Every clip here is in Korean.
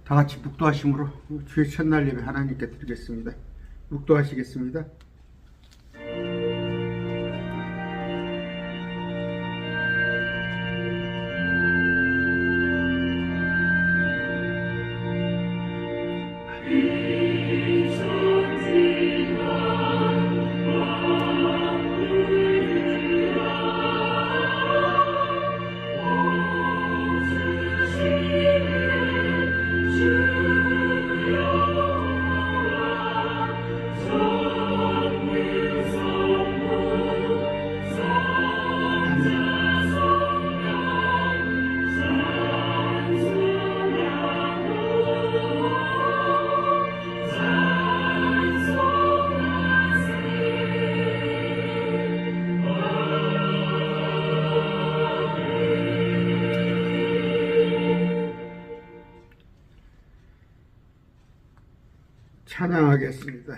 다 같이 묵도하심으로 주의 첫날 예배 하나님께 드리겠습니다. 묵도하시겠습니다. 찬양하겠습니다.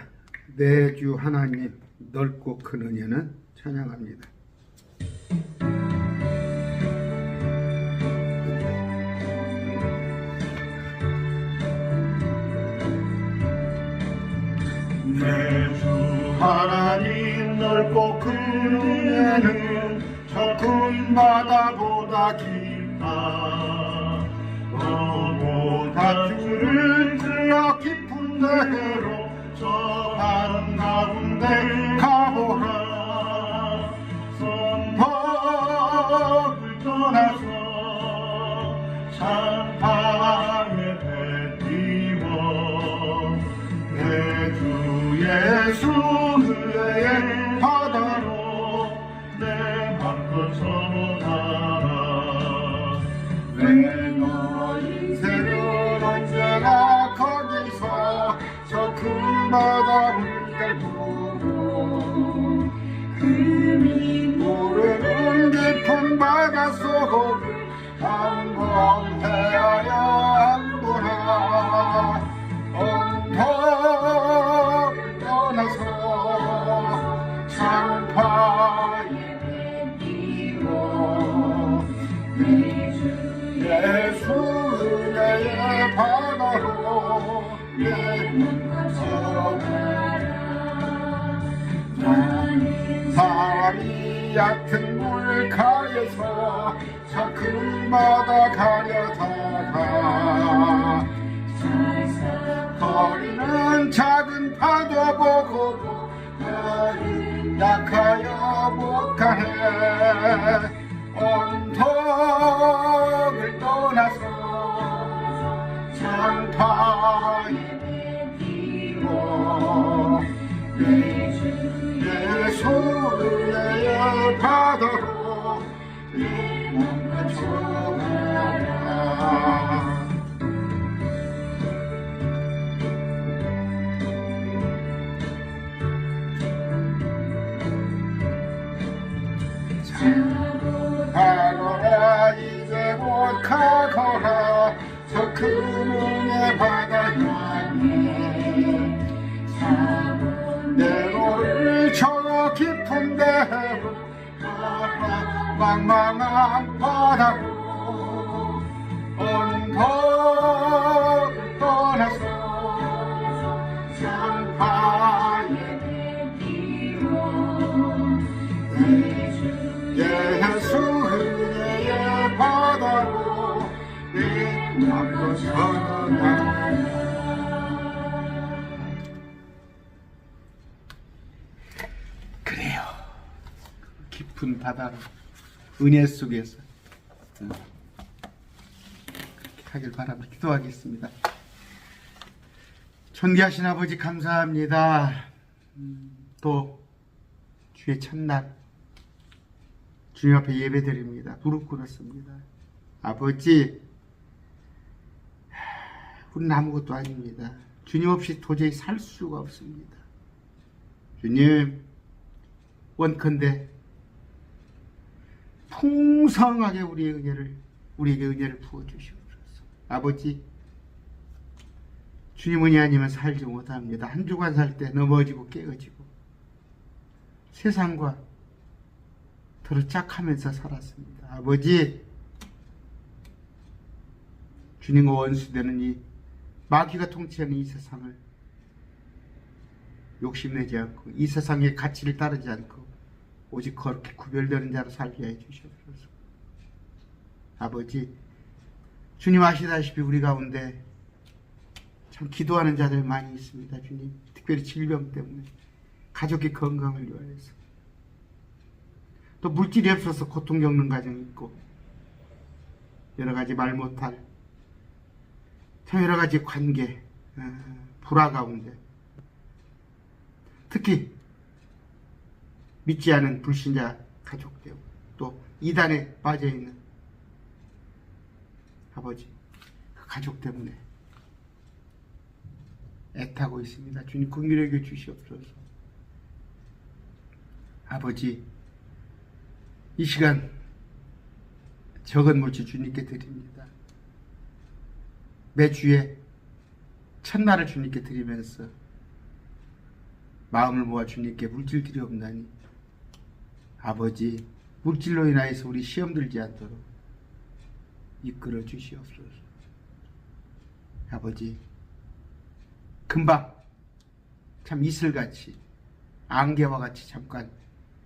내 주 하나님 넓고 큰 은혜는 찬양합니다. 내 주 하나님 넓고 큰 은혜는 저 큰 바다보다 깊다. 너보다 주를 들어 깊은 데로 저 한가운데 가보라. 선박을 떠나서 창파에 뱉이워 내 주 예수 은혜의 바다로 내 맘껏 전하라. 내 너 인생은 언제나 거기서 저 큰 바다 물결 보고 흠이 모르는 깊은 바다 속을 한번 헤아려 한보나. 언덕을 떠나서 창파에 뱉이워 내 주 예수 은혜의 바다로 내 맘과 전하라. 나는 사람이 얕은 물가에서 저 큰 바다 가려다가 거리는 작은 파도 보고도 나는 약하여 못 가네. 언덕을 떠나서 창파에 뱉이워 내 주 예수 은혜의 바다로 내 맘과 전하라. 가거라 이제 곧 가거라 저 큰 은혜 바다 향해. 내 너를 저 깊은 데로 가라. 망망한 바다로 언덕을 떠나서 창파에 뱉이워 내 주 예수 은혜의 바다로 내 맘껏 전하라. 그래요. 깊은 바다로 은혜 속에서 그렇게 하길 바랍니다. 기도하겠습니다. 존귀하신 아버지 감사합니다. 또 주의 첫날 주님 앞에 예배드립니다. 무릎 꿇었습니다. 아버지, 우리는 아무것도 아닙니다. 주님 없이 도저히 살 수가 없습니다. 주님, 원컨대 풍성하게 우리에게 은혜를 부어주시옵소서. 아버지, 주님 은혜 아니면 살지 못합니다. 한 주간 살 때 넘어지고 깨어지고 세상과 더러짝하면서 살았습니다. 아버지, 주님과 원수되는 이 마귀가 통치하는 이 세상을 욕심내지 않고 이 세상의 가치를 따르지 않고 오직 그렇게 구별되는 자로 살게 해 주시옵소서. 아버지, 주님 아시다시피 우리 가운데 참 기도하는 자들 많이 있습니다. 주님, 특별히 질병 때문에 가족의 건강을 위하여서 또 물질이 없어서 고통 겪는 가정이 있고 여러 가지 말 못할 참 여러 가지 관계 불화 가운데 특히 믿지 않은 불신자 가족들 또 이단에 빠져있는 아버지 그 가족 때문에 애타고 있습니다. 주님 긍휼히 주시옵소서. 아버지 이 시간 적은 물질 주님께 드립니다. 매주에 첫날을 주님께 드리면서 마음을 모아 주님께 물질 드리옵나니 아버지 물질로 인하여서 우리 시험 들지 않도록 이끌어 주시옵소서. 아버지 금방 참 이슬같이 안개와 같이 잠깐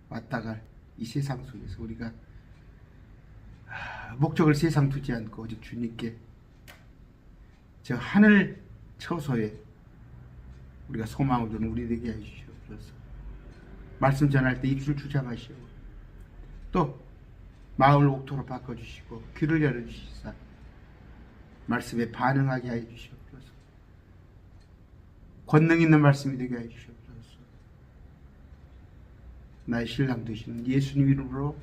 왔다갈 이 세상 속에서 우리가 목적을 세상 두지 않고 오직 주님께 저 하늘 처소에 우리가 소망을 두는 우리 되게 해주시옵소서. 말씀 전할 때 입술 주장하시고 또 마음을 옥토로 바꿔주시고 귀를 열어주시사 말씀에 반응하게 하여 주시옵소서. 권능 있는 말씀이 되게 하여 주시옵소서. 나의 신랑 되시는 예수님 이름으로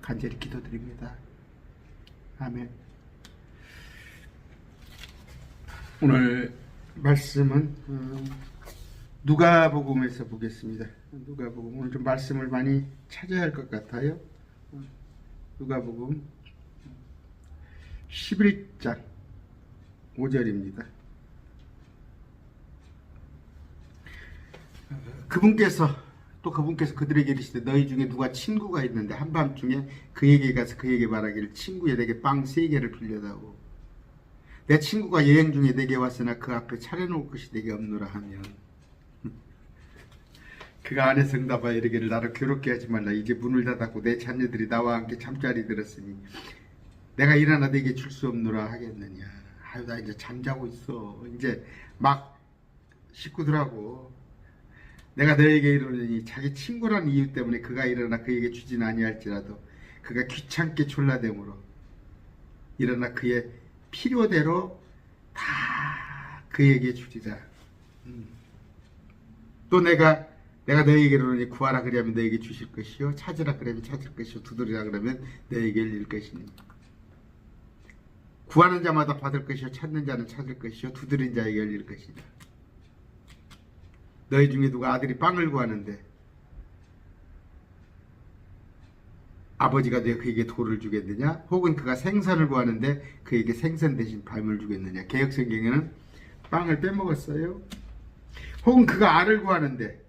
간절히 기도드립니다. 아멘. 오늘 말씀은 누가복음에서 보겠습니다. 누가복음 오늘 좀 말씀을 많이 찾아야 할 것 같아요. 누가복음 11장 5절입니다. 그분께서 그들에게 이르시되 너희 중에 누가 친구가 있는데 한밤중에 그에게 가서 그에게 말하기를 친구여 내게 빵 3개를 빌려다오. 내 친구가 여행 중에 내게 왔으나 그 앞에 차려놓을 것이 내게 없노라 하면 그가 안에서 응답하여 이르기를 나를 괴롭게 하지 말라. 이제 문을 닫았고 내 자녀들이 나와 함께 잠자리 들었으니 내가 일어나 내게 줄 수 없노라 하겠느냐. 아유 나 이제 잠자고 있어. 이제 막 식구들하고 내가 너에게 이르노니 자기 친구라는 이유 때문에 그가 일어나 그에게 주진 아니할지라도 그가 귀찮게 졸라대므로 일어나 그의 필요대로 다 그에게 주리라. 또 내가 너에게 이르노니 구하라 그리하면 너에게 주실 것이요 찾으라 그러면 찾을 것이요 두드리라 그러면 너에게 열릴 것이니 구하는 자마다 받을 것이요 찾는 자는 찾을 것이요 두드린 자에게 열릴 것이다. 너희 중에 누가 아들이 빵을 구하는데 아버지가 되어 그에게 돌을 주겠느냐? 혹은 그가 생선을 구하는데 그에게 생선 대신 뱀을 주겠느냐? 개역성경에는 빵을 빼먹었어요. 혹은 그가 알을 구하는데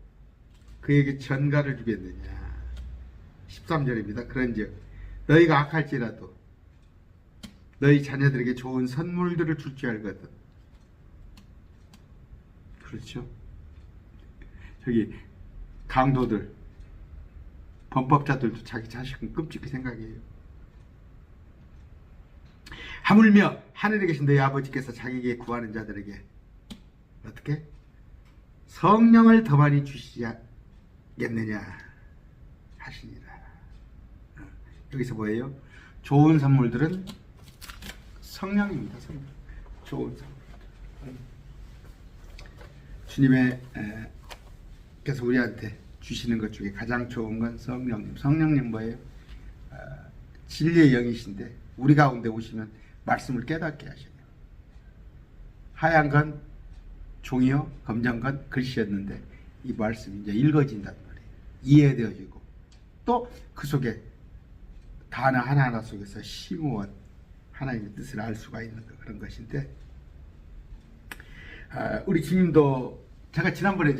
그에게 전갈을 주겠느냐? 13절입니다. 그런즉 너희가 악할지라도 너희 자녀들에게 좋은 선물들을 줄 줄 알거든. 그렇죠? 저기 강도들 범법자들도 자기 자식은 끔찍히 생각해요. 하물며 하늘에 계신 너희 아버지께서 자기에게 구하는 자들에게 어떻게? 성령을 더 많이 주시겠느냐 하시니라. 여기서 뭐예요? 좋은 선물들은 성령입니다. 성령. 좋은 선물. 주님의 그래서 우리한테 주시는 것 중에 가장 좋은 건 성령님. 성령님 뭐예요? 진리의 영이신데 우리 가운데 오시면 말씀을 깨닫게 하셔요. 하얀 건 종이요, 검정 건 글씨였는데 이 말씀이 이제 읽어진단 말이에요. 이해되어지고 또 그 속에 단어 하나하나 속에서 심오한 하나님의 뜻을 알 수가 있는 그런 것인데 우리 주님도 제가 지난번에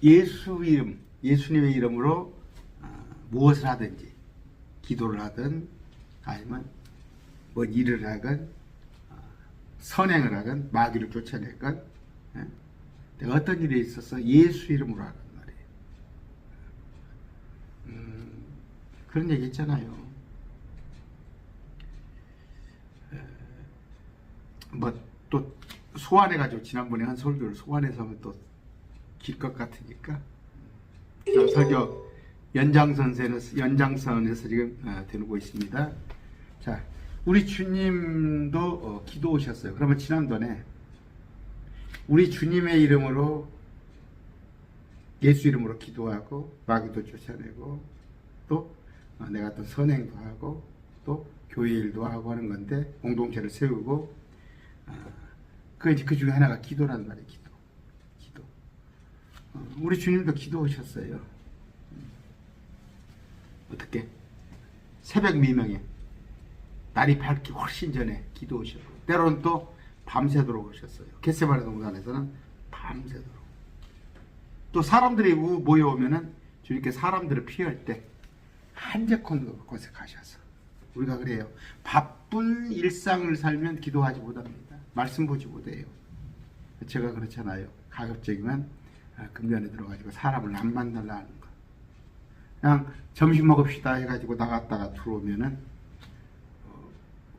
예수님의 이름으로 무엇을 하든지 기도를 하든 아니면 뭐 일을 하건 선행을 하건 마귀를 쫓아내건 내가 어떤 일에 있어서 예수 이름으로 하는 말이에요. 그런 얘기 있잖아요. 뭐 또 소환해가지고 지난번에 한 설교를 소환해서 하면 또 길 것 같으니까 설교 연장선에서 지금 되고 있습니다. 자, 우리 주님도 기도 오셨어요. 그러면 지난번에 우리 주님의 이름으로 예수 이름으로 기도하고 마귀도 쫓아내고 또 내가 어떤 선행도 하고 또 교회 일도 하고 하는 건데 공동체를 세우고 그 중에 하나가 기도라는 말이에요. 기도. 우리 주님도 기도 오셨어요. 어떻게? 새벽 미명에 날이 밝기 훨씬 전에 기도 오셨고 때로는 또 밤새도록 오셨어요. 겟세마네 동산에서는 밤새도록. 또 사람들이 모여오면은 주님께 사람들을 피할 때 한적한 곳에 가셔서 우리가 그래요. 바쁜 일상을 살면 기도하지 못합니다. 말씀 보지 못해요. 제가 그렇잖아요. 가급적이면 금전에 들어가지고 사람을 안 만나려 하는 거. 그냥 점심 먹읍시다 해가지고 나갔다가 들어오면은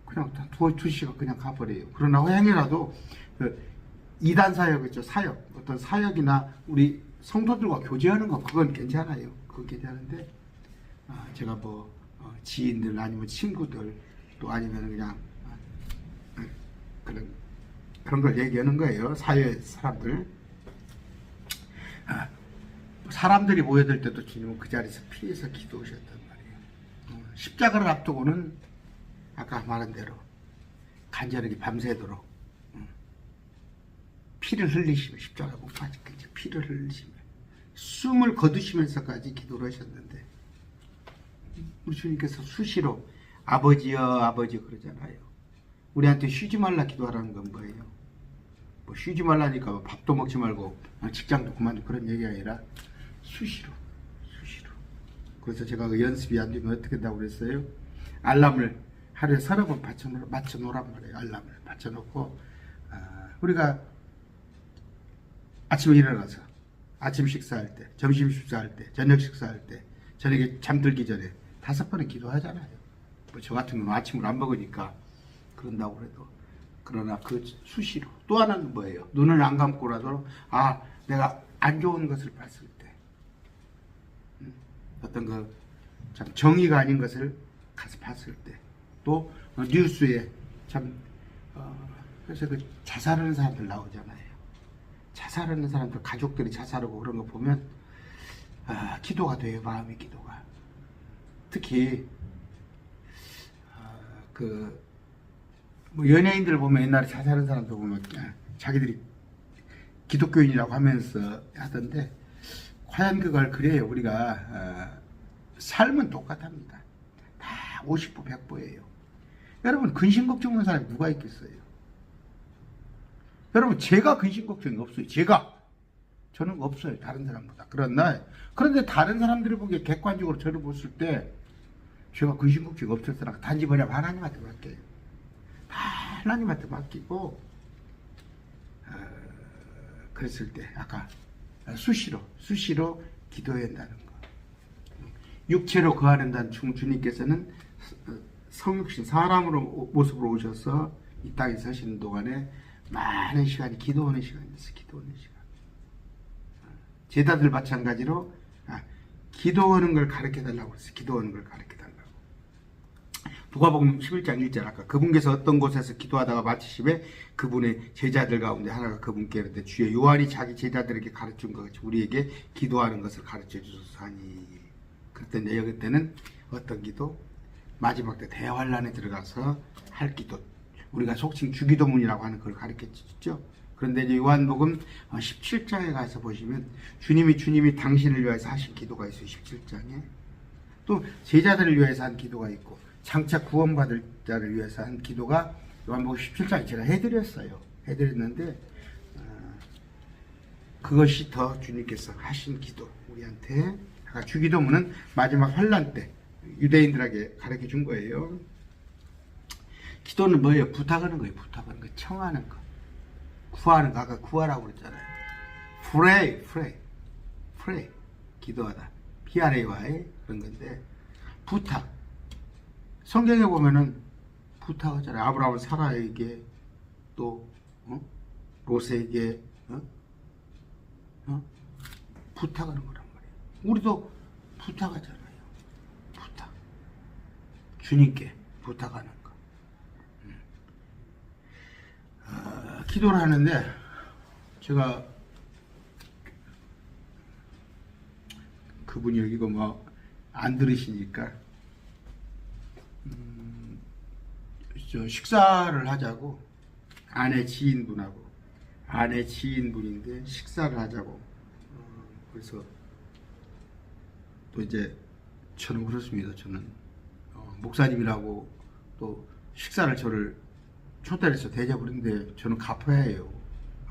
그냥 두 시간 그냥 가버려요. 그러나 허행이라도 그 이단 사역 있죠. 사역. 어떤 사역이나 우리 성도들과 교제하는 거 그건 괜찮아요. 그건 괜찮은데 제가 뭐 지인들 아니면 친구들 또 아니면 그냥 그런 걸 얘기하는 거예요. 사회 사람들. 사람들이 모여들 때도 주님은 그 자리에서 피해서 기도하셨단 말이에요. 십자가를 앞두고는 아까 말한 대로 간절하게 밤새도록 피를 흘리시며 십자가 못 빠지겠죠. 피를 흘리시며 숨을 거두시면서까지 기도를 하셨는데 우리 주님께서 수시로 아버지여 아버지 그러잖아요. 우리한테 쉬지 말라 기도하라는 건 뭐예요? 뭐 쉬지 말라니까 밥도 먹지 말고 직장도 그만두고 그런 얘기가 아니라 수시로. 그래서 제가 그 연습이 안 되면 어떻게 한다고 그랬어요? 알람을 하루에 30번 맞춰놓으란 말이에요. 알람을 맞춰놓고 우리가 아침에 일어나서 아침 식사할 때, 점심 식사할 때, 저녁 식사할 때, 저녁에 잠들기 전에 5번은 기도하잖아요. 뭐 저 같은 경우는 아침을 안 먹으니까 그런다고 그래도 그러나 그 수시로. 또 하나는 뭐예요? 눈을 안 감고라도 내가 안 좋은 것을 봤을 때 어떤 그 참 정의가 아닌 것을 가서 봤을 때 또 뉴스에 참 그래서 그 자살하는 사람들 나오잖아요. 자살하는 사람들 가족들이 자살하고 그런 거 보면 기도가 돼요. 마음의 기도가. 특히 뭐 연예인들 보면 옛날에 자살하는 사람들 보면 자기들이 기독교인이라고 하면서 하던데 과연 그걸 그래요. 우리가 삶은 똑같답니다. 다 50보 100보예요. 여러분 근심 걱정하는 사람이 누가 있겠어요? 여러분 제가 근심 걱정이 없어요. 저는 없어요. 다른 사람보다. 그런데 다른 사람들이 보기에 객관적으로 저를 봤을 때 제가 근심 걱정이 없었으나 단지 뭐냐면 하나님한테 맡겨요. 다 하나님한테 맡기고 그랬을 때 아까 수시로 기도해야 한다는 거. 육체로 거하는다는 주님께서는 성육신 사람으로 모습으로 오셔서 이 땅에 사시는 동안에 많은 시간이 기도하는 시간이었어요. 기도하는 시간. 제자들 마찬가지로 기도하는 걸 가르쳐달라고 했어요. 기도하는 걸 가르쳐달라고. 누가복음 11장 1절 아까 그분께서 어떤 곳에서 기도하다가 마치심에 그분의 제자들 가운데 하나가 그분께 이르되 주여 요한이 자기 제자들에게 가르친 것 같이 우리에게 기도하는 것을 가르쳐 주소서 하니. 그랬더니 여기 때는 어떤 기도? 마지막 때 대환란에 들어가서 할 기도. 우리가 속칭 주기도문이라고 하는 걸 가르쳐 주죠. 그런데 이제 요한복음 17장에 가서 보시면 주님이 당신을 위해서 하신 기도가 있어요. 17장에. 또 제자들을 위해서 한 기도가 있고 장차 구원받을 자를 위해서 한 기도가 요한복음 17장에 제가 해드렸는데 그것이 더 주님께서 하신 기도 우리한테 주기도문은 마지막 환란 때 유대인들에게 가르쳐 준 거예요. 기도는 뭐예요? 부탁하는 거예요. 부탁하는 거, 청하는 거, 구하는 거. 아까 구하라고 그랬잖아요. pray, 기도하다. PRAY 그런 건데 부탁. 성경에 보면은 부탁하잖아요. 아브라함은 사라에게 또 롯에게 부탁하는 거란 말이에요. 우리도 부탁하잖아요. 부탁. 주님께 부탁하는 거. 기도를 하는데 제가 그분이 여기고 뭐 안 들으시니까 저 식사를 하자고 아내 지인분인데 식사를 하자고 그래서 또 이제 저는 그렇습니다. 저는 목사님이라고 또 식사를 저를 초대를 해서 대접을 했는데 저는 갚아야 해요.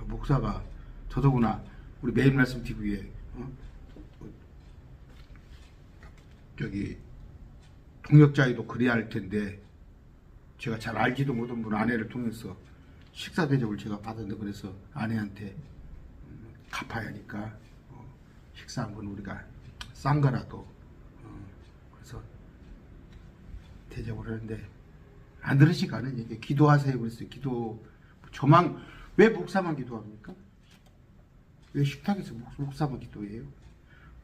목사가 더더구나 우리 매일 말씀 TV에 저기 동역자에도 그래야 할 텐데 제가 잘 알지도 못한 분 아내를 통해서 식사 대접을 제가 받았는데 그래서 아내한테 갚아야 하니까 식사한 건 우리가 싼 거라도 그래서 대접을 하는데 안 들으시고 하는 얘기 기도하세요 그랬어요. 기도 저만 왜 목사만 기도합니까? 왜 식탁에서 목사만 기도해요?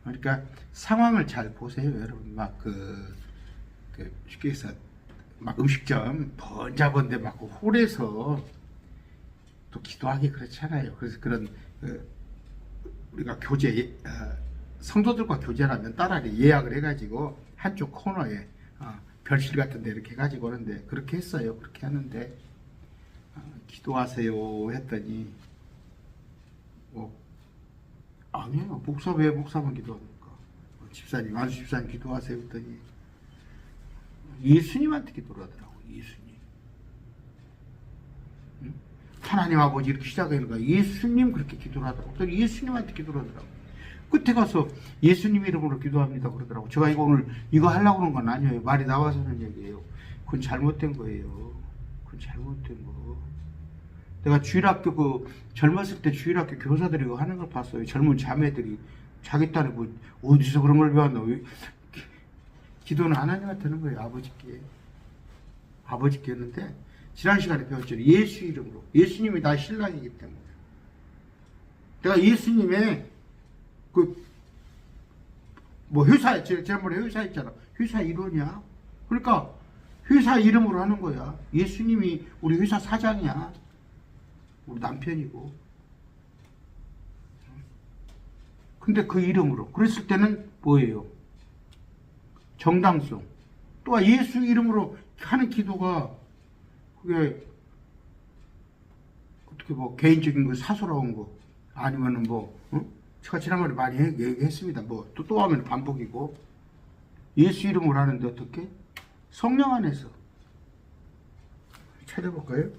그러니까 상황을 잘 보세요, 여러분. 막 쉽게 해서 막 음식점 번잡은데 막 홀에서 또 기도하기 그렇잖아요. 그래서 그런 우리가 교제 성도들과 교제라면 따라리 예약을 해가지고 한쪽 코너에 별실 같은 데 이렇게 해가지고 오는데 그렇게 했어요. 그렇게 하는데 기도하세요 했더니 아니에요. 목사 왜 목사만 기도합니까? 집사님, 안수 집사님 기도하세요 했더니 예수님한테 기도를 하더라고. 예수님. 응? 하나님 아버지 이렇게 시작하는 거야. 예수님 그렇게 기도를 하더라고. 또 예수님한테 기도를 하더라고. 끝에 가서 예수님 이름으로 기도합니다 그러더라고. 제가 이거 오늘 이거 하려고 하는 건 아니에요. 말이 나와서 하는 얘기예요. 그건 잘못된 거예요. 그건 잘못된 거. 내가 주일학교 젊었을 때 주일학교 교사들이 하는 걸 봤어요. 젊은 자매들이 자기 딸이 뭐 어디서 그런 걸 배웠나. 기도는 하나님한테 하는 거예요. 아버지께 했는데 지난 시간에 배웠죠. 예수 이름으로. 예수님이 나의 신랑이기 때문에 내가 예수님의 회사 지난번에 회사 있잖아. 회사 일원이야. 그러니까 회사 이름으로 하는 거야. 예수님이 우리 회사 사장이야. 우리 남편이고. 근데 그 이름으로. 그랬을 때는 뭐예요? 정당성. 또 예수 이름으로 하는 기도가 그게 어떻게 개인적인 거 사소로운 거 아니면은 제가 지난번에 많이 얘기했습니다. 또 하면 반복이고. 예수 이름으로 하는데 어떻게? 성령 안에서. 찾아볼까요?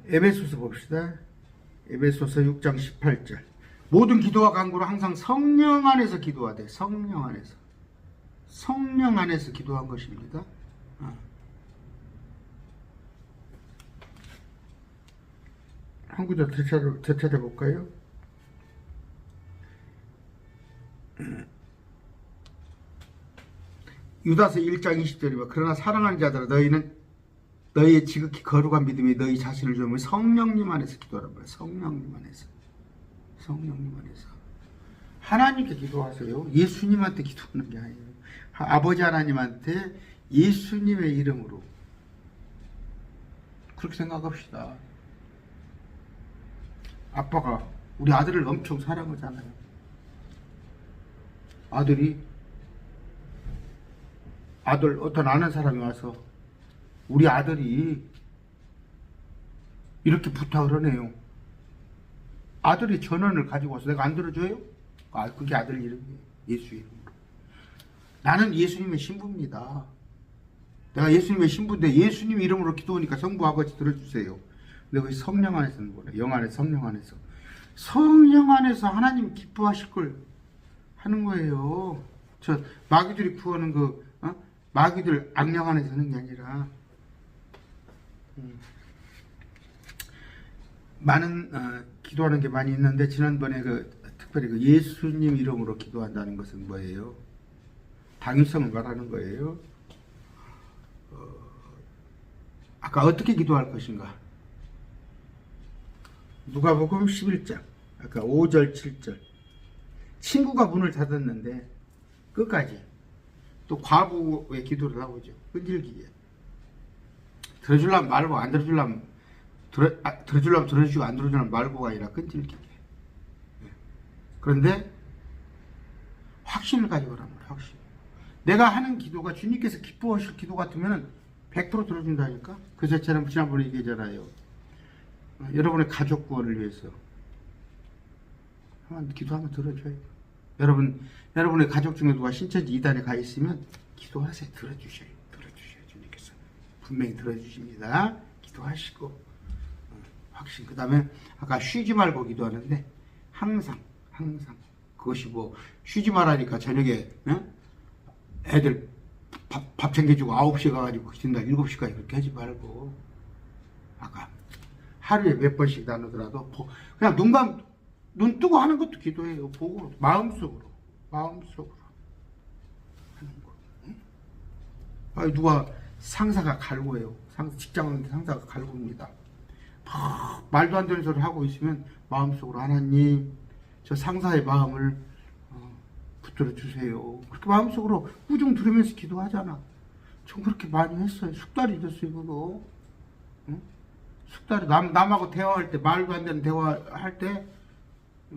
에베소서 봅시다. 에베소서 6장 18절. 모든 기도와 간구로 항상 성령 안에서 기도하되. 성령 안에서 기도한 것입니다. 한 구절 더 찾아볼까요? 유다서 1장 20절이면 그러나 사랑하는 자들아 너희의 지극히 거룩한 믿음이 너희 자신을 주면 성령님 안에서 기도하란 말이에요. 성령님 안에서 하나님께 기도하세요. 예수님한테 기도하는 게 아니에요. 아버지 하나님한테 예수님의 이름으로 그렇게 생각합시다. 아빠가 우리 아들을 엄청 사랑하잖아요. 어떤 아는 사람이 와서 우리 아들이 이렇게 부탁을 하네요. 아들이 전원을 가지고 와서 내가 안 들어줘요? 그게 아들 이름이에요. 예수 이름으로. 나는 예수님의 신부입니다. 내가 예수님의 신부인데 예수님 이름으로 기도하니까 성부 아버지 들어주세요. 근데 그 성령 안에서 하는 거래. 영 안에 성령 안에서 하나님 기뻐하실 걸 하는 거예요. 저 마귀들이 구하는 마귀들 악령 안에 서는 게 아니라 많은 기도하는 게 많이 있는데 지난번에 특별히 예수님 이름으로 기도한다는 것은 뭐예요? 당위성을 말하는 거예요. 아까 어떻게 기도할 것인가? 누가복음 11장 아까 5절 7절 친구가 문을 닫았는데 끝까지 또 과부의 기도를 나오죠. 끈질기게 들어주려면 말고 안 들어주려면 들어주려면 들어주고 안 들어주려면 말고가 아니라 끈질기게. 그런데 확신을 가지고 하란 말이야. 확신. 내가 하는 기도가 주님께서 기뻐하실 기도 같으면 100% 들어준다니까. 그래서 지난번에 얘기했잖아요. 여러분의 가족 구원을 위해서 기도하면 들어줘요. 여러분의 가족 중에 누가 신천지 이단에 가 있으면 기도하세요. 들어주셔요. 주님께서 분명히 들어주십니다. 기도하시고 확신. 그 다음에 아까 쉬지 말고 기도하는데 항상 그것이 뭐 쉬지 말라니까 저녁에 애들 밥 챙겨주고 9시에 가가지고 기도한다 7시까지 그렇게 하지 말고 아까 하루에 몇 번씩 나누더라도 그냥 눈 뜨고 하는 것도 기도해요. 보고 마음속으로 하는 거. 아니 누가 상사가 갈고해요. 직장하는데 상사가 갈고입니다. 말도 안 되는 소리 하고 있으면 마음속으로 하나님 저 상사의 마음을 붙들어 주세요. 그렇게 마음속으로 꾸중 들으면서 기도하잖아. 전 그렇게 많이 했어요. 숙달이 됐어요. 그거. 숙달이 남하고 대화할 때 말도 안 되는 대화할 때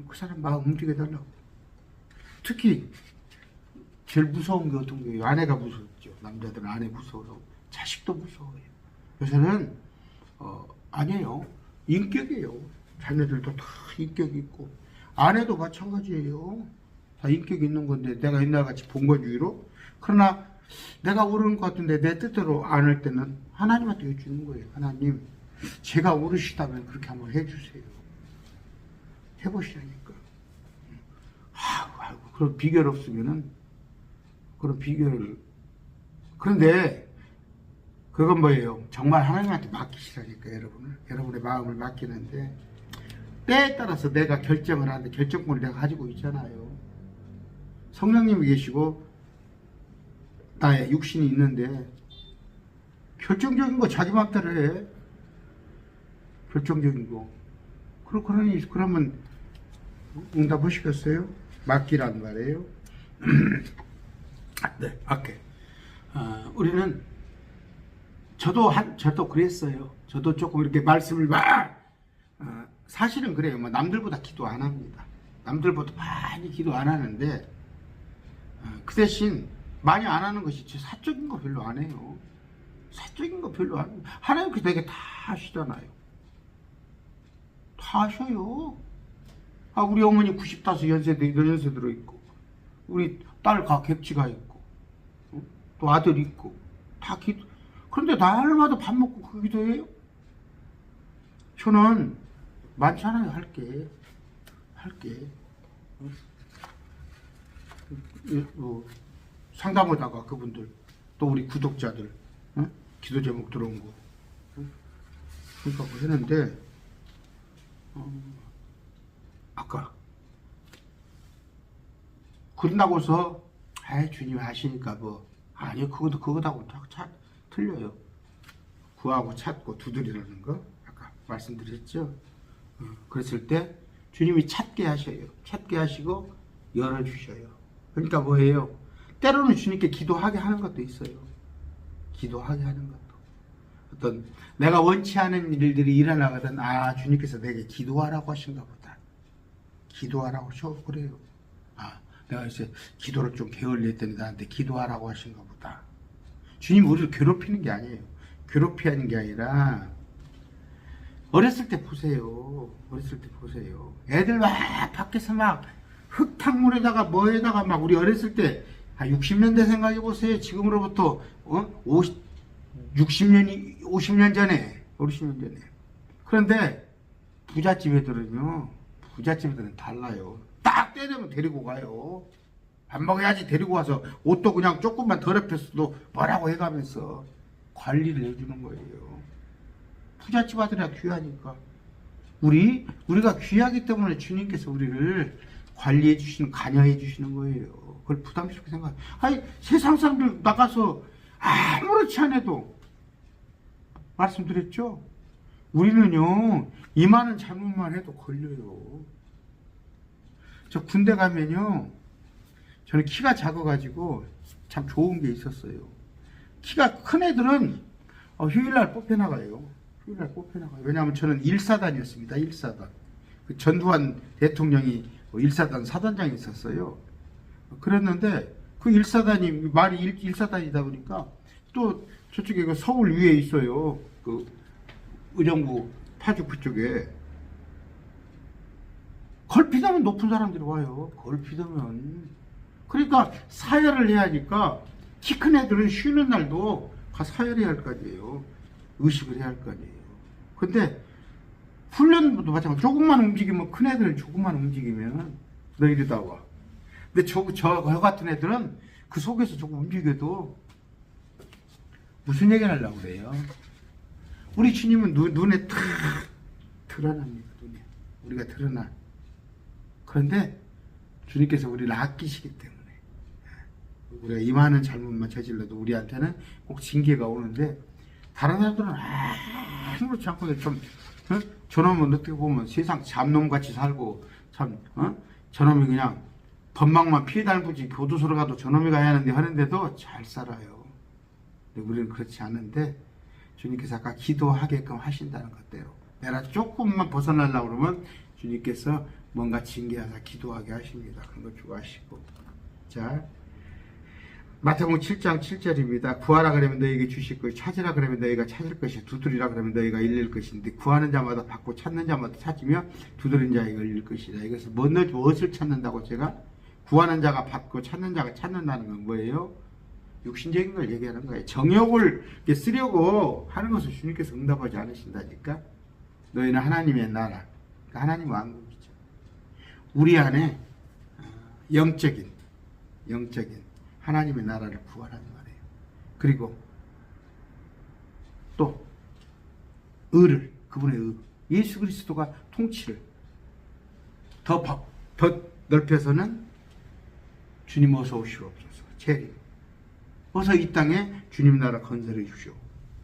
그 사람 마음 움직여 달라고. 특히 제일 무서운 게 어떤 거예요? 아내가 무섭죠. 남자들은 아내 무서워요. 자식도 무서워요. 요새는 아니에요. 인격이에요. 자녀들도 다 인격이 있고 아내도 마찬가지예요. 다 인격이 있는 건데 내가 옛날같이 본거주의로 그러나 내가 옳은 것 같은데 내 뜻대로 안 할 때는 하나님한테 여쭈는 거예요. 하나님 제가 옳으시다면 그렇게 한번 해주세요. 해보시라니까. 아이고 그런 비결 없으면은 그런 비결을 그런데 그건 뭐예요? 정말 하나님한테 맡기시라니까 여러분의 마음을 맡기는데 때에 따라서 내가 결정을 하는데 결정권을 내가 가지고 있잖아요. 성령님이 계시고 나의 육신이 있는데 결정적인 거 자기 마음대로 해. 결정적인 거. 그러면 응답하시겠어요? 맡기란 말이에요. 네, 오케이. 우리는 저도 그랬어요. 저도 조금 이렇게 말씀을 사실은 그래요. 뭐 남들보다 기도 안 합니다. 남들보다 많이 기도 안 하는데 그 대신 많이 안 하는 것이 사적인 거 별로 안 해요. 사적인 거 별로 안 해요. 하나님께서 되게 다 하시잖아요. 다 하셔요. 우리 어머니 95연세 들어있고 우리 딸 객지가 있고 또 아들 있고 다 기도. 그런데 날마다 밥 먹고 그 기도해요? 저는 많잖아요. 할게 상담하다가 그분들 또 우리 구독자들 기도 제목 들어온 거 그러니까 뭐 했는데 아까 끝나고서 주님 하시니까 뭐 아니요 그거하고 틀려요. 구하고 찾고 두드리라는 거 아까 말씀드렸죠. 그랬을 때 주님이 찾게 하셔요. 찾게 하시고 열어주셔요. 그러니까 뭐예요? 때로는 주님께 기도하게 하는 것도 있어요. 기도하게 하는 것도. 어떤 내가 원치 않은 일들이 일어나거든. 주님께서 내게 기도하라고 하신가 보다. 기도하라고 그래요. 내가 이제 기도를 좀 게을리 했더니 나한테 기도하라고 하신가 보다. 주님 우리를 괴롭히는 게 아니에요. 괴롭히는 게 아니라 어렸을 때 보세요. 애들 막 밖에서 막 흙탕물에다가 뭐에다가 막 우리 어렸을 때 60년대 생각해 보세요. 지금으로부터 50년 전에. 그런데 부잣집 애들은 달라요. 딱 때 되면 데리고 가요. 밥 먹어야지 데리고 와서 옷도 그냥 조금만 더럽혔어도 뭐라고 해가면서 관리를 해주는 거예요. 부잣집 아들이라 귀하니까. 우리가 귀하기 때문에 주님께서 우리를 관리해 주시는, 관여해 주시는 거예요. 그걸 부담스럽게 생각해. 아니, 세상 사람들 나가서 아무렇지 않아도, 말씀드렸죠? 우리는요, 이만한 잘못만 해도 걸려요. 저 군대 가면요, 저는 키가 작아가지고 참 좋은 게 있었어요. 키가 큰 애들은 휴일날 뽑혀나가요. 휴일날 뽑혀나가요. 왜냐하면 저는 1사단이었습니다. 1사단. 그 전두환 대통령이 1사단 사단장이 있었어요. 그랬는데 그 1사단이 말이 1사단이다 보니까 또 저쪽에 그 서울 위에 있어요. 그 의정부 파주구 쪽에 걸핏하면 높은 사람들이 와요. 걸핏하면. 그러니까 사열을 해야 하니까 키 큰 애들은 쉬는 날도 사열해야 할 거 아니에요. 의식을 해야 할 거 아니에요. 근데 훈련도 마찬가지. 조금만 움직이면, 큰 애들은 조금만 움직이면 너희들 다 와. 근데 저 같은 애들은 그 속에서 조금 움직여도 무슨 얘기를 하려고 그래요? 우리 주님은 눈에 탁 드러납니다. 눈에. 우리가 드러나. 그런데 주님께서 우리를 아끼시기 때문에 우리가 이만한 잘못만 저질러도 우리한테는 꼭 징계가 오는데, 다른 사람들은 아무렇지 않고 좀 저놈은 어떻게 보면 세상 잡놈같이 살고 참 저놈이 그냥 법망만 피해 달부지 교도소로 가도 저놈이 가야 하는데 하는데도 잘 살아요. 근데 우리는 그렇지 않은데 주님께서 아까 기도하게끔 하신다는 것대로 내가 조금만 벗어나려고 그러면 주님께서 뭔가 징계하사 기도하게 하십니다. 그런 거 좋아하시고. 자, 마태복음 7장 7절입니다. 구하라 그러면 너에게 주실 것이, 찾으라 그러면 너희가 찾을 것이, 두드리라 그러면 너희가 열릴 것인데 구하는 자마다 받고 찾는 자마다 찾으며 두드리는 자에게 열릴 것이다. 이것을 무엇을 찾는다고? 제가 구하는 자가 받고 찾는 자가 찾는다는 건 뭐예요? 육신적인 걸 얘기하는 거예요. 정욕을 쓰려고 하는 것을 주님께서 응답하지 않으신다니까. 너희는 하나님의 나라, 그러니까 하나님 왕국이죠. 우리 안에 영적인 하나님의 나라를 구하라는 말이에요. 그리고 또 의를, 그분의 의, 예수 그리스도가 통치를 더 넓혀서는 주님 어서 오시옵소서, 재림, 어서 이 땅에 주님 나라 건설해 주시오.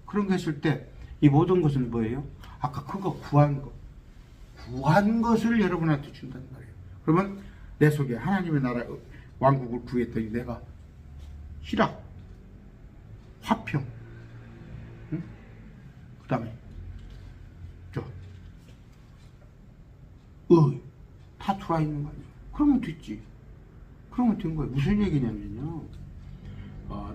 그런 거 했을 때 이 모든 것은 뭐예요? 아까 그거 구한 것을 여러분한테 준다는 말이에요. 그러면 내 속에 하나님의 나라 왕국을 구했더니 내가 희락, 화평, 응? 그 다음에 다 들어와 있는 거 아니에요. 그러면 됐지. 그러면 된 거예요. 무슨 얘기냐면요,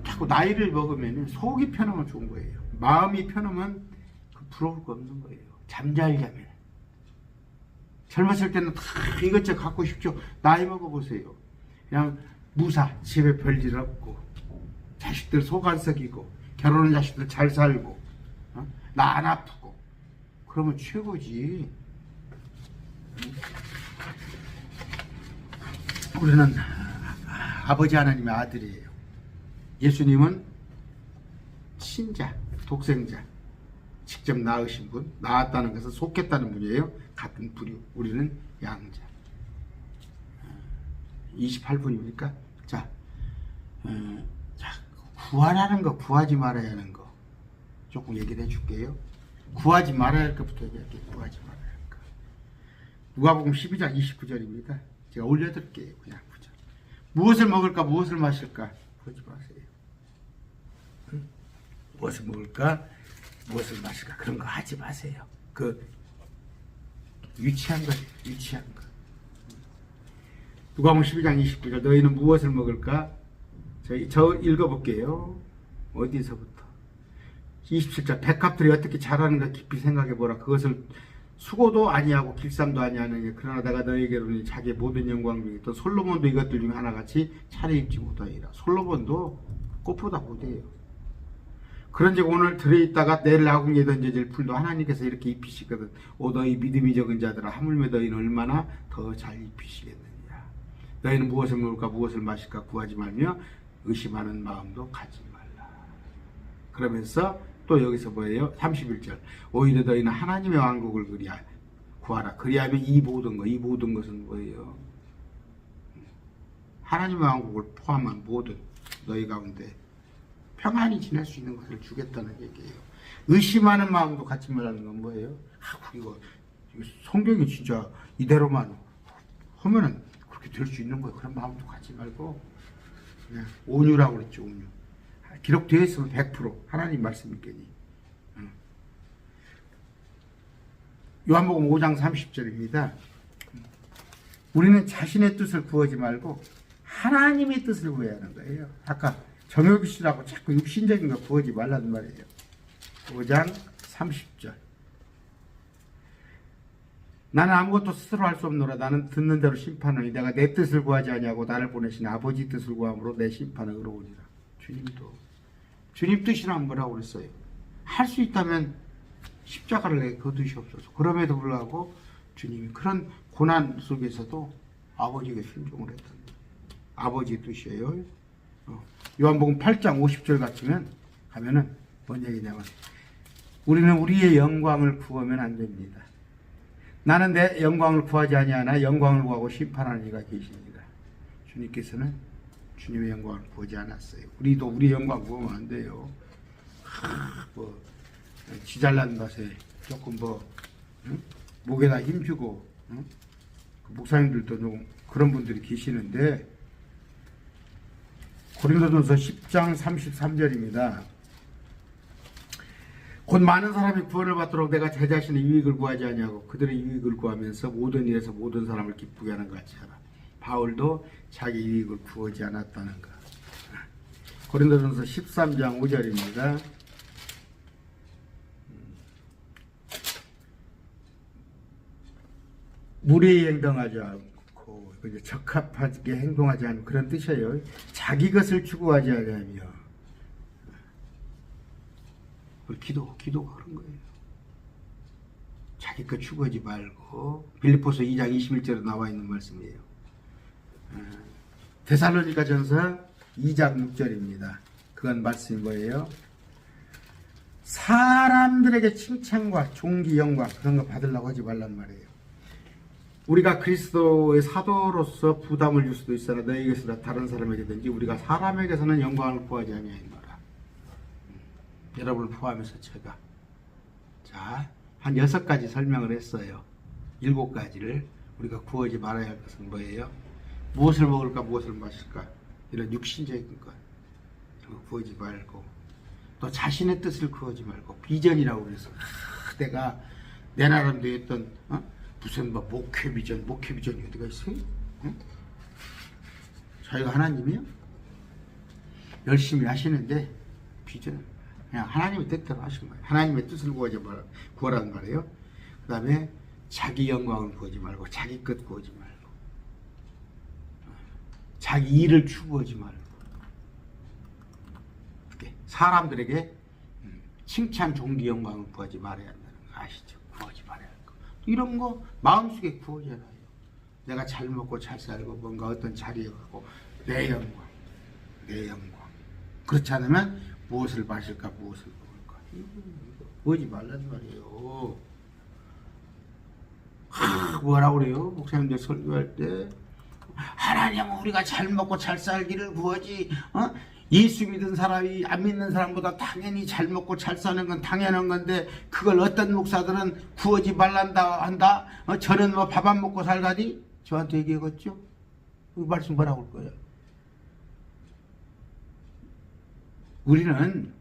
자꾸 나이를 먹으면 속이 편하면 좋은 거예요. 마음이 편하면 부러울 거 없는 거예요. 잠잘자면. 젊었을 때는 다 이것저것 갖고 싶죠. 나이 먹어보세요. 그냥 무사, 집에 별일 없고, 자식들 속 안 썩이고, 결혼한 자식들 잘 살고, 나 안 아프고, 그러면 최고지. 우리는 아버지 하나님의 아들이에요. 예수님은 친자, 독생자, 직접 낳으신 분, 낳았다는 것은 속했다는 분이에요. 같은 부류. 우리는 양자. 28분입니까? 자, 구하라는 거, 구하지 말아야 하는 거 조금 얘기를 해줄게요. 구하지 말아야 할 것부터 얘기할게요. 구하지 말아야 할 거. 누가복음 12장 29절입니다. 제가 올려드릴게요. 그냥 보자. 무엇을 먹을까, 무엇을 마실까 보지 마세요. 무엇을 먹을까, 무엇을 마실까, 그런 거 하지 마세요. 그 유치한 거. 누가복음 12장 29절, 너희는 무엇을 먹을까? 저 읽어볼게요. 어디서부터? 27절, 백합들이 어떻게 자라는가 깊이 생각해보라. 그것을 수고도 아니하고 길쌈도 아니하느니 그러나 내가 너에게로는 자기의 모든 영광 중에 또 솔로몬도 이것들 중에 하나같이 차려입지 못하리라. 솔로몬도 꽃보다 못해요. 그런즉 오늘 들에 있다가 내일 아궁이에 던져질 풀도 하나님께서 이렇게 입히시거든. 오 너희 믿음이 적은 자들아, 하물며 너희는 얼마나 더 잘 입히시겠느냐. 너희는 무엇을 먹을까 무엇을 마실까 구하지 말며 의심하는 마음도 갖지 말라. 그러면서 또 여기서 뭐예요? 31절. 오히려 너희는 하나님의 왕국을 구하라. 그리하면 이 모든 것은 뭐예요? 하나님의 왕국을 포함한 모든 너희 가운데 평안히 지낼 수 있는 것을 주겠다는 얘기예요. 의심하는 마음도 갖지 말라는 건 뭐예요? 이거 성경이 진짜 이대로만 하면은 그렇게 될 수 있는 거예요. 그런 마음도 갖지 말고 그냥 온유라고 그랬죠. 온유. 기록되어 있으면 100% 하나님 말씀이겠니. 요한복음 5장 30절입니다. 우리는 자신의 뜻을 구하지 말고 하나님의 뜻을 구해야 하는 거예요. 아까 정욕이 씨라고 자꾸 육신적인 거 구하지 말라는 말이에요. 5장 30절. 나는 아무것도 스스로 할 수 없노라. 나는 듣는 대로 심판하니 내가 내 뜻을 구하지 아니하고 나를 보내신 아버지 뜻을 구함으로 내 심판을 의로우니라. 주님 뜻이란 뭐라고 그랬어요? 할 수 있다면 십자가를 내게 거두시옵소서. 그럼에도 불구하고 주님이 그런 고난 속에서도 아버지에게 순종을 했던 아버지의 뜻이에요. 요한복음 8장 50절 가면은 뭔 얘기냐면 우리는 우리의 영광을 구하면 안 됩니다. 나는 내 영광을 구하지 아니하나 영광을 구하고 심판하는 이가 계십니다. 주님께서는 주님의 영광을 구하지 않았어요. 우리도 우리의 영광 구하면 안 돼요. 지잘난 맛에 조금 목에다 힘주고 그 목사님들도 좀 그런 분들이 계시는데 고린도전서 10장 33절입니다. 곧 많은 사람이 구원을 받도록 내가 제 자신의 유익을 구하지 아니하고 그들의 유익을 구하면서 모든 일에서 모든 사람을 기쁘게 하는 것 같이 하라. 바울도 자기 유익을 구하지 않았다는 것. 고린도전서 13장 5절입니다. 무리에 행동하지 않고 적합하게 행동하지 않는 그런 뜻이에요. 자기 것을 추구하지 아니하며 기도가 그런 거예요. 자기 것 추구하지 말고 빌립보서 2장 21절에 나와 있는 말씀이에요. 데살로니가 전서 2장 6절입니다. 그건 말씀이 뭐예요? 사람들에게 칭찬과 존귀 영광 그런 거 받으려고 하지 말란 말이에요. 우리가 그리스도의 사도로서 부담을 줄 수도 있으나 너희에게서나 다른 사람에게든지 우리가 사람에게서는 영광을 구하지 아니하노라. 여러분을 포함해서 제가 한 6가지 설명을 했어요. 7가지를 우리가 구하지 말아야 할 것은 뭐예요? 무엇을 먹을까 무엇을 마실까 이런 육신적인 것 이런 거 구하지 말고 또 자신의 뜻을 구하지 말고 비전이라고 그래서 내가 내 나름대로 했던 무슨 목회 비전이 어디가 있어요? 자기가 하나님이요? 열심히 하시는데 비전 그냥 하나님의 뜻대로 하신 거예요. 하나님의 뜻을 구하라는 말이에요. 그 다음에 자기 영광을 구하지 말고 자기 것 구하지 말고 자기 일을 추구하지 말고 사람들에게 칭찬 존귀 영광을 구하지 말아야 한다는 거 아시죠? 구하지 말아야 할 거. 이런 거 마음속에 구하잖아요. 내가 잘 먹고 잘 살고 뭔가 어떤 자리에 가고 내 영광 그렇지 않으면 무엇을 마실까 무엇을 먹을까 구하지 말라는 말이에요. 뭐라고 그래요? 목사님들 설교할 때 하나님은 우리가 잘 먹고 잘 살기를 구하지 예수 믿은 사람이 안 믿는 사람보다 당연히 잘 먹고 잘 사는 건 당연한 건데 그걸 어떤 목사들은 구하지 말란다 한다. 저는 밥 안 먹고 살가니 저한테 얘기했죠. 그 말씀 뭐라고 할 거예요? 우리는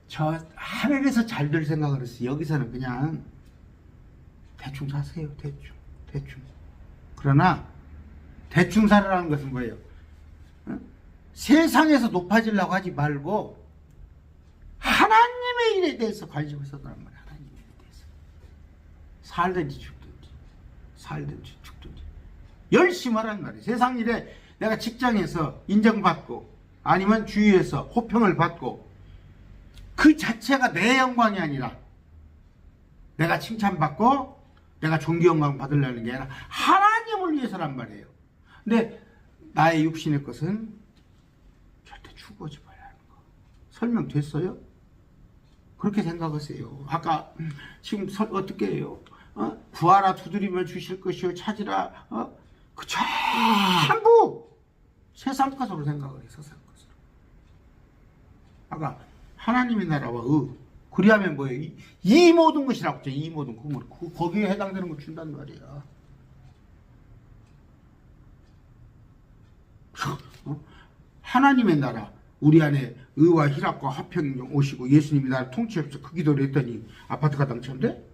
저 하늘에서 잘 될 생각을 했어요. 여기서는 그냥 대충 사세요. 대충. 그러나 대충 살으라는 것은 뭐예요? 세상에서 높아지려고 하지 말고 하나님의 일에 대해서 관심을 쏟으란 말이에요. 하나님의 일에 대해서. 살든지 죽든지 열심히 하란 말이에요. 세상 일에 내가 직장에서 인정받고 아니면 주위에서 호평을 받고 그 자체가 내 영광이 아니라 내가 칭찬받고 내가 존귀 영광 받으려는 게 아니라 하나님을 위해서란 말이에요. 근데 나의 육신의 것은 절대 죽어지 말라는 거. 설명됐어요? 그렇게 생각하세요. 아까 지금 어떻게 해요? 구하라 두드리면 주실 것이요 찾으라 그 전부 세상 것으로 생각을 해. 세상 것으로. 아까 하나님의 나라와 그리하면 뭐예요? 이 모든 것이라고 했죠. 이 모든 그 거기에 해당되는 거 준단 말이야. 하나님의 나라 우리 안에 의와 희락과 화평 오시고 예수님이 나를 통치하셔서 그 기도를 했더니 아파트가 당첨돼?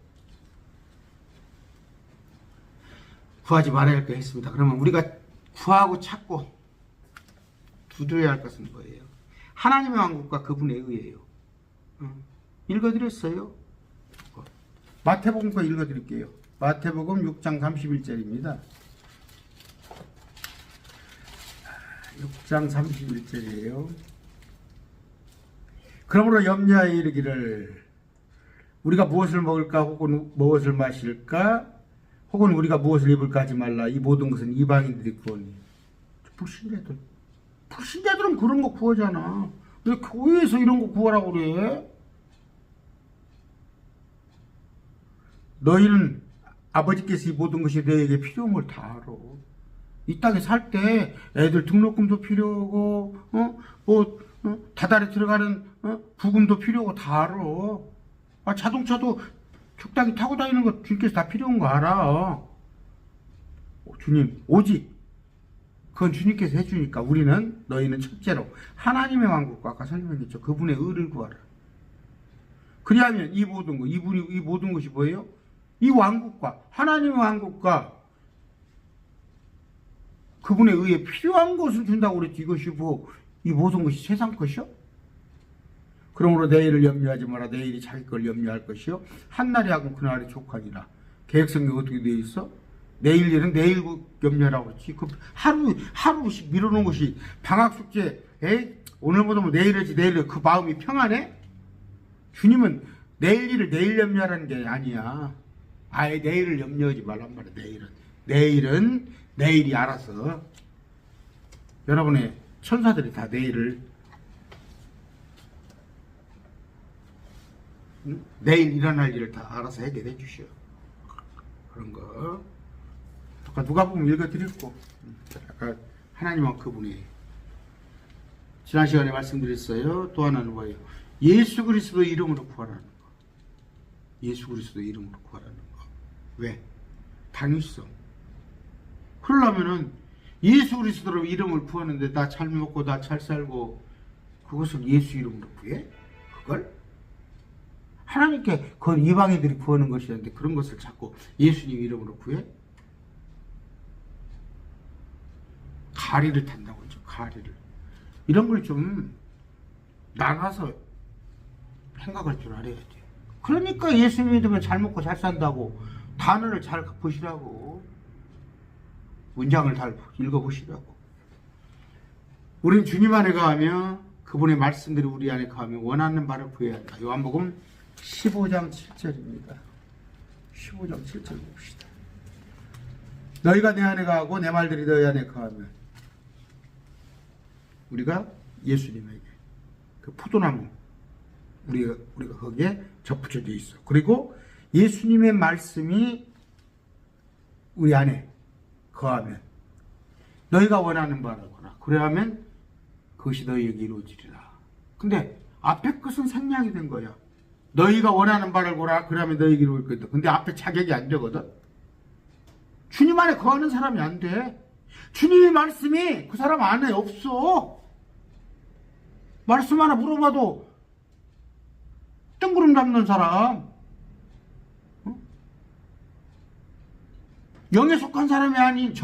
구하지 말아야 할 거 했습니다. 그러면 우리가 구하고 찾고 두드려야 할 것은 뭐예요? 하나님의 왕국과 그분의 의예요. 읽어드렸어요. 마태복음 거 읽어드릴게요. 마태복음 6장 31절입니다. 6장 31절이에요. 그러므로 염려하여 이르기를 우리가 무엇을 먹을까 혹은 무엇을 마실까 혹은 우리가 무엇을 입을까 하지 말라. 이 모든 것은 이방인들이 구하니. 불신자들은 그런 거 구하잖아. 왜 교회에서 이런 거 구하라고 그래? 너희는 아버지께서 이 모든 것이 너에게 필요한 걸 다 알아. 이 땅에 살 때 애들 등록금도 필요하고 다달에 들어가는 부금도 필요하고 다 알아. 자동차도 적당히 타고 다니는 거 주님께서 다 필요한 거 알아. 주님 오직 그건 주님께서 해주니까 우리는 너희는 첫째로 하나님의 왕국과 아까 설명했죠. 그분의 의를 구하라. 그리하면 이 모든 것, 이 모든 것이 뭐예요? 이 왕국과 하나님의 왕국과 그분의 의에 필요한 것을 준다고 그랬지. 이것이 이 모든 것이 세상 것이요? 그러므로 내일을 염려하지 마라. 내일이 자기 걸 염려할 것이요. 한날이 하고 그날이 족하니라. 계획성이 어떻게 되어 있어? 내일 일은 내일 염려라고 그랬지. 그 하루씩 미루는 것이 방학 숙제, 오늘 못하면 내일 하지, 내일 그 마음이 평안해? 주님은 내일 일을 내일 염려하라는 게 아니야. 아예 내일을 염려하지 말란 말이야. 내일은 내일이 알아서 여러분의 천사들이 다 내일을 내일 일어날 일을 다 알아서 해결해 주시오. 그런 거. 아까 누가 보면 읽어드렸고, 아까 하나님과 그분이 지난 시간에 말씀드렸어요. 또 하나는 뭐예요? 예수 그리스도 이름으로 구하라는 거. 예수 그리스도 이름으로 구하라는 거. 왜? 당위성. 그러려면은 예수 그리스도로 이름을 구하는데 나 잘 먹고 나 잘 살고 그것을 예수 이름으로 구해? 그걸? 하나님께 그건 이방인들이 구하는 것이었는데 그런 것을 자꾸 예수님 이름으로 구해? 가리를 탄다고 그러죠. 가리를. 이런 걸 좀 나가서 생각할 줄 알아야 돼. 그러니까 예수 믿으면 잘 먹고 잘 산다고 단어를 잘 보시라고 문장을 잘 읽어보시라고. 우리는 주님 안에 거하며 그분의 말씀들이 우리 안에 거하며 원하는 바를 구해야 한다. 요한복음 15장 7절입니다. 15장 7절 봅시다. 너희가 내 안에 거하고 내 말들이 너희 안에 거하면 우리가 예수님에게 그 포도나무 우리가 거기에 접붙여져 있어. 그리고 예수님의 말씀이 우리 안에 거하면 너희가 원하는 바라거나 그래야면 그것이 너희에게 이루어지리라. 근데 앞에 것은 생략이 된 거야. 너희가 원하는 바를 고라 그러면 너희에게 이루어질 거다. 근데 앞에 자격이 안 되거든. 주님 안에 거하는 사람이 안 돼. 주님의 말씀이 그 사람 안에 없어. 말씀 하나 물어봐도 뜬구름 잡는 사람, 영에 속한 사람이 아닌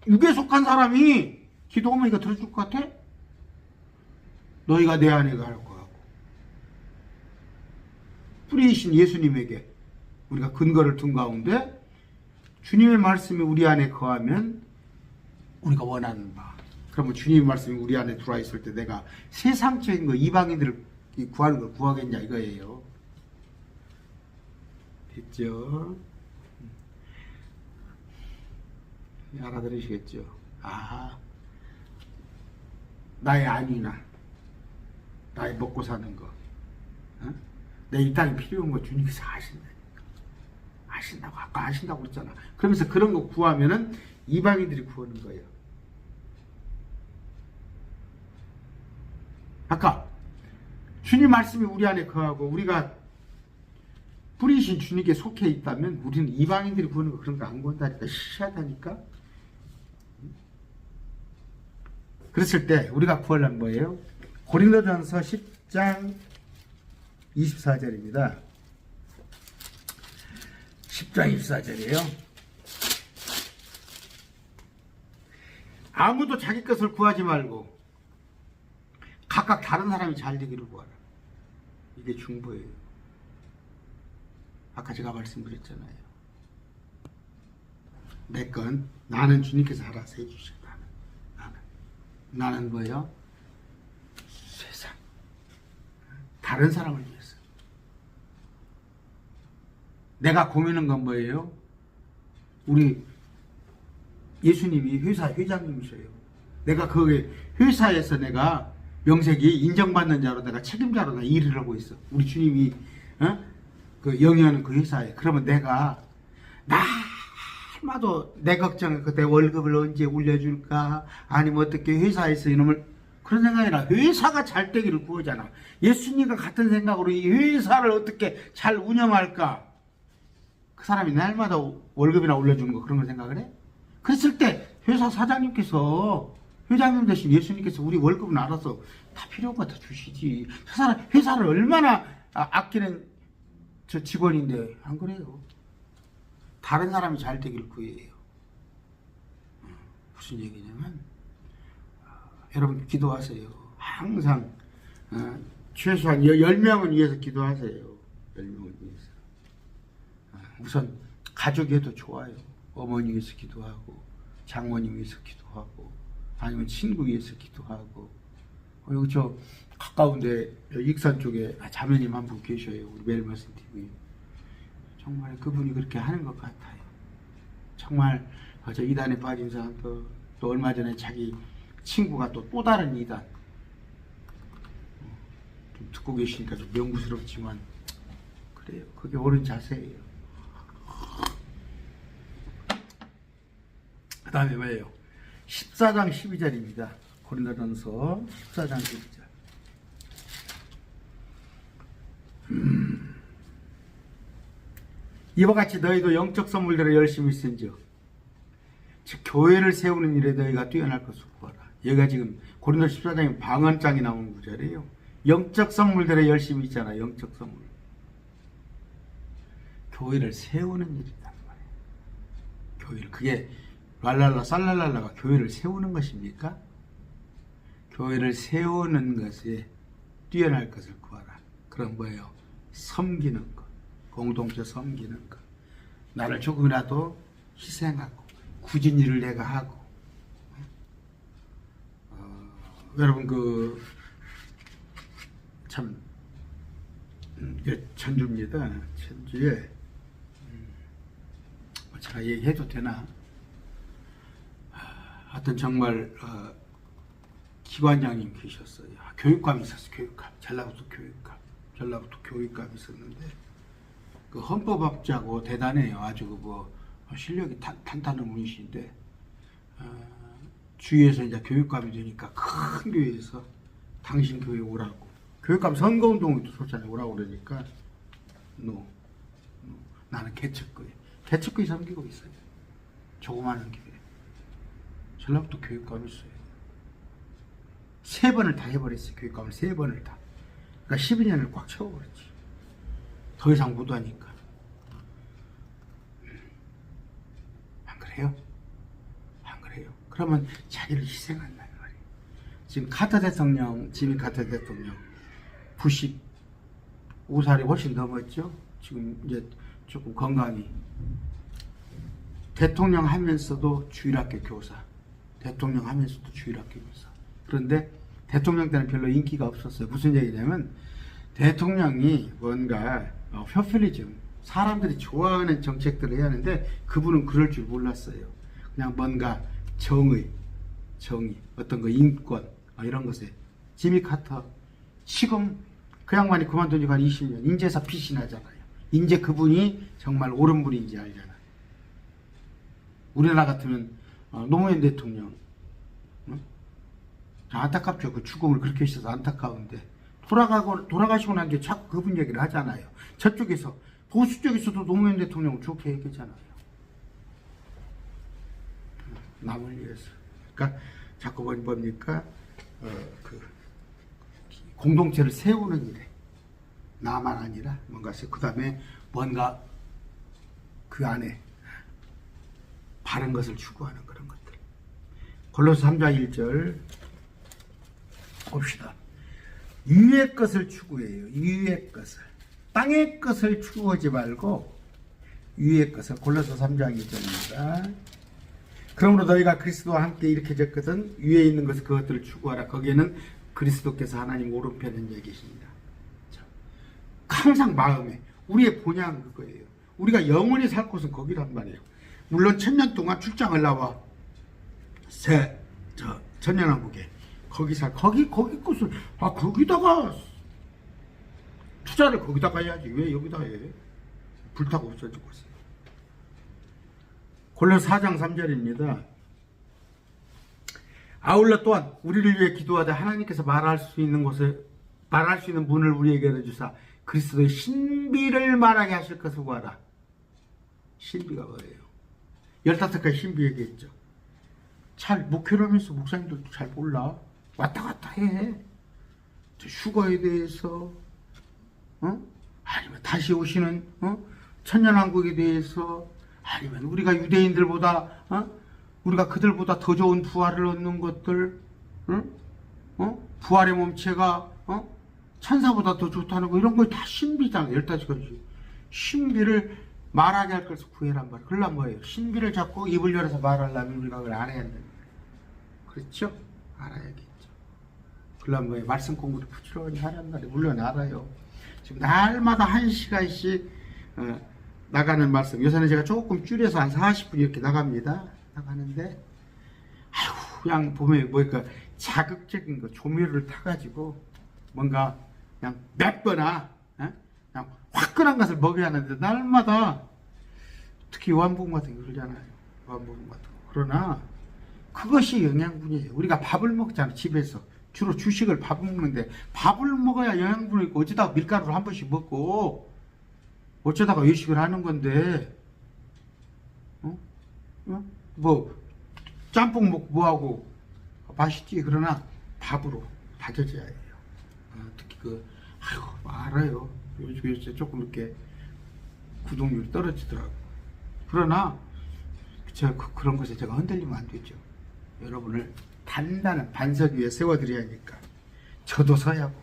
육에 속한 사람이 기도하면 이거 들어줄 것 같아? 너희가 내 안에 갈 거하고 뿌리이신 예수님에게 우리가 근거를 둔 가운데 주님의 말씀이 우리 안에 거하면 우리가 원하는 바. 그러면 주님의 말씀이 우리 안에 들어와 있을 때 내가 세상적인 거 이방인들을 구하는 걸 구하겠냐 이거예요. 됐죠? 알아들으시겠죠? 나의 안위나 나의 먹고 사는 거, 어? 내 이 땅에 필요한 거 주님께서 아신다니까. 아신다고, 아까 아신다고 그랬잖아. 그러면서 그런 거 구하면은 이방인들이 구하는 거예요. 아까 주님 말씀이 우리 안에 거하고 우리가 뿌리신 주님께 속해 있다면 우리는 이방인들이 구하는 거 그런 거 안 구한다니까. 시시하다니까. 그랬을 때 우리가 구하려면 뭐예요? 고린도전서 10장 24절입니다. 10장 24절이에요. 아무도 자기 것을 구하지 말고 각각 다른 사람이 잘 되기를 구하라. 이게 중보예요. 아까 제가 말씀드렸잖아요. 내 건 나는 주님께서 알아서 해주셨다. 나는 뭐예요? 세상, 다른 사람을 위해서. 내가 고민한 건 뭐예요? 우리 예수님이 회사 회장님이셔요. 내가 그 회사에서 내가 명색이 인정받는 자로 내가 책임자로 나 일을 하고 있어. 우리 주님이 그 영위하는 그 회사에. 그러면 내가 날마다 내 걱정, 그때 월급을 언제 올려줄까? 아니면 어떻게 회사에서 이놈을, 그런 생각이 아니라 회사가 잘 되기를 구하잖아. 예수님과 같은 생각으로 이 회사를 어떻게 잘 운영할까? 그 사람이 날마다 월급이나 올려주는 거, 그런 걸 생각을 해? 그랬을 때 회사 사장님께서, 회장님 대신 예수님께서 우리 월급은 알아서 다 필요한 거 다 주시지. 그 사람 회사를 얼마나 아끼는 저 직원인데 안 그래요? 다른 사람이 잘 되길 구해요. 무슨 얘기냐면 여러분 기도하세요. 항상 최소한 10명은 위해서 기도하세요. 10명을 위해서. 우선 가족이 해도 좋아요. 어머니 위해서 기도하고, 장모님 위해서 기도하고, 아니면 친구 위해서 기도하고. 여기 저 가까운데 익산 쪽에 자매님 한 분 계셔요. 우리 매일말씀 TV. 정말 그분이 그렇게 하는 것 같아요. 정말 저 이단에 빠진 사람, 또 얼마 전에 자기 친구가 또 다른 이단, 좀 듣고 계시니까 좀 명구스럽지만 그래요. 그게 옳은 자세예요. 그 다음에 뭐예요? 14장 12절입니다. 고린도전서 14장 12절. 이와 같이 너희도 영적 선물들을 열심히 쓴즉 즉 교회를 세우는 일에 너희가 뛰어날 것을 구하라. 여기가 지금 고린도 14장에 방언장이 나오는 구절이에요. 영적 선물들에 열심히 있잖아. 영적 선물. 교회를 세우는 일이란 말이에요. 교회를, 그게 랄랄라 살랄랄라가 교회를 세우는 것입니까? 교회를 세우는 것에 뛰어날 것을 구하라. 그럼 뭐예요? 섬기는 것, 공동체 섬기는 것, 나를 조금이라도 희생하고 굳은 일을 내가 하고. 여러분 참 전주입니다. 전주에 제가 얘기해도 되나? 하여튼 정말 기관장님 계셨어요. 교육감이 있었어요. 교육감. 전라북도 교육감이 있었는데 그 헌법학자고 대단해요. 아주 실력이 탄탄한 분이신데 주위에서 이제 교육감이 되니까 큰 교회에서 당신 교회 오라고, 교육감 선거운동도 좋잖아요. 오라고 그러니까 나는 개척교회 섬기고 있어요. 조그마한 교회. 전라북도 교육감이 있어요. 3번을 다 해버렸어요. 교육감을 3번을 다. 그러니까 12년을 꽉 채워버렸지. 더 이상 못하니까. 안 그래요? 안 그래요? 그러면 자기를 희생한다는 말이에요. 지금 지미 카터 대통령 95살이 훨씬 넘었죠. 지금 이제 조금 건강이. 대통령 하면서도 주일학교 교사, 대통령 하면서도 주일학교 교사. 그런데 대통령 때는 별로 인기가 없었어요. 무슨 얘기냐면 대통령이 뭔가 포퓰리즘, 사람들이 좋아하는 정책들을 해야 하는데 그분은 그럴 줄 몰랐어요. 그냥 뭔가 정의, 어떤 거 인권, 이런 것에 지미 카터 지금 그 양반이 그만둔 지가 한 20년 인제서 빛이 나잖아요. 인제 그분이 정말 옳은 분인지 알잖아요. 우리나라 같으면 노무현 대통령 안타깝죠. 그 죽음을 그렇게 하셔서 안타까운데 돌아가시고 난 뒤에 자꾸 그분 얘기를 하잖아요. 저쪽에서 보수 쪽에서도 노무현 대통령을 좋게 얘기하잖아요. 남을 위해서. 그러니까 자꾸 뭡니까? 그 공동체를 세우는 일에 나만 아니라 뭔가 그 다음에 뭔가 그 안에 바른 것을 추구하는 그런 것들. 골로새 3장 1절 봅시다. 위의 것을 추구해요. 위의 것을. 땅의 것을 추구하지 말고 위의 것을. 골로새 3장 2절입니다. 그러므로 너희가 그리스도와 함께 이렇게 졌거든 위에 있는 것을 그것들을 추구하라. 거기에는 그리스도께서 하나님 오른편에 계십니다. 항상 마음에 우리의 본향은 그거예요. 우리가 영원히 살 곳은 거기란 말이에요. 물론 1000년 동안 출장을 나와 천년왕국에 거기 곳을 거기다가 투자를 거기다가 해야지 왜 여기다 해? 불타고 없어질 곳에. 골로새 4장 3절입니다. 아울러 또한 우리를 위해 기도하되 하나님께서 말할 수 있는 문을 우리에게 열어주사 그리스도의 신비를 말하게 하실 것을 구하라. 신비가 뭐예요? 15가지 신비 얘기했죠. 잘 목회를 하면서 목사님들도 잘 몰라. 왔다 갔다 해. 휴거에 대해서 아니면 다시 오시는 천년왕국에 대해서 아니면 우리가 유대인들보다 우리가 그들보다 더 좋은 부활을 얻는 것들 부활의 몸체가 천사보다 더 좋다는 거 이런 거 다 신비잖아. 15가지 신비를 말하게 할 것을 구해란 말이에요. 그러려면 뭐예요? 신비를 잡고 입을 열어서 말하려면 우리가 그걸 알아야 된다. 그렇죠? 알아야겠죠. 그러려면 뭐예요? 말씀 공부를 부지런히 하란 말이에요. 물론 알아요. 지금 날마다 1시간씩 나가는 말씀. 요새는 제가 조금 줄여서 한 40분 이렇게 나갑니다. 나가는데 아이고 그냥 보면 뭐랄까 자극적인 거 조미료를 타가지고 뭔가 그냥 맵거나 그냥 화끈한 것을 먹여야 하는데 날마다 특히 요한복음 같은 거 그러잖아요. 요한복음 같은 거. 그러나 그것이 영양분이에요. 우리가 밥을 먹잖아요. 집에서 주로 주식을 밥을 먹는데 밥을 먹어야 영양분이 있고 어쩌다가 밀가루를 한 번씩 먹고 어쩌다가 외식을 하는 건데 뭐 짬뽕 먹고 뭐하고 맛있지. 그러나 밥으로 다져져야 해요. 특히 알아요. 요새 조금 이렇게 구독률이 떨어지더라고. 그러나 제가 그런 것에 제가 흔들리면 안 되죠. 여러분을 단단한 반석 위에 세워드려야 하니까 저도 서야고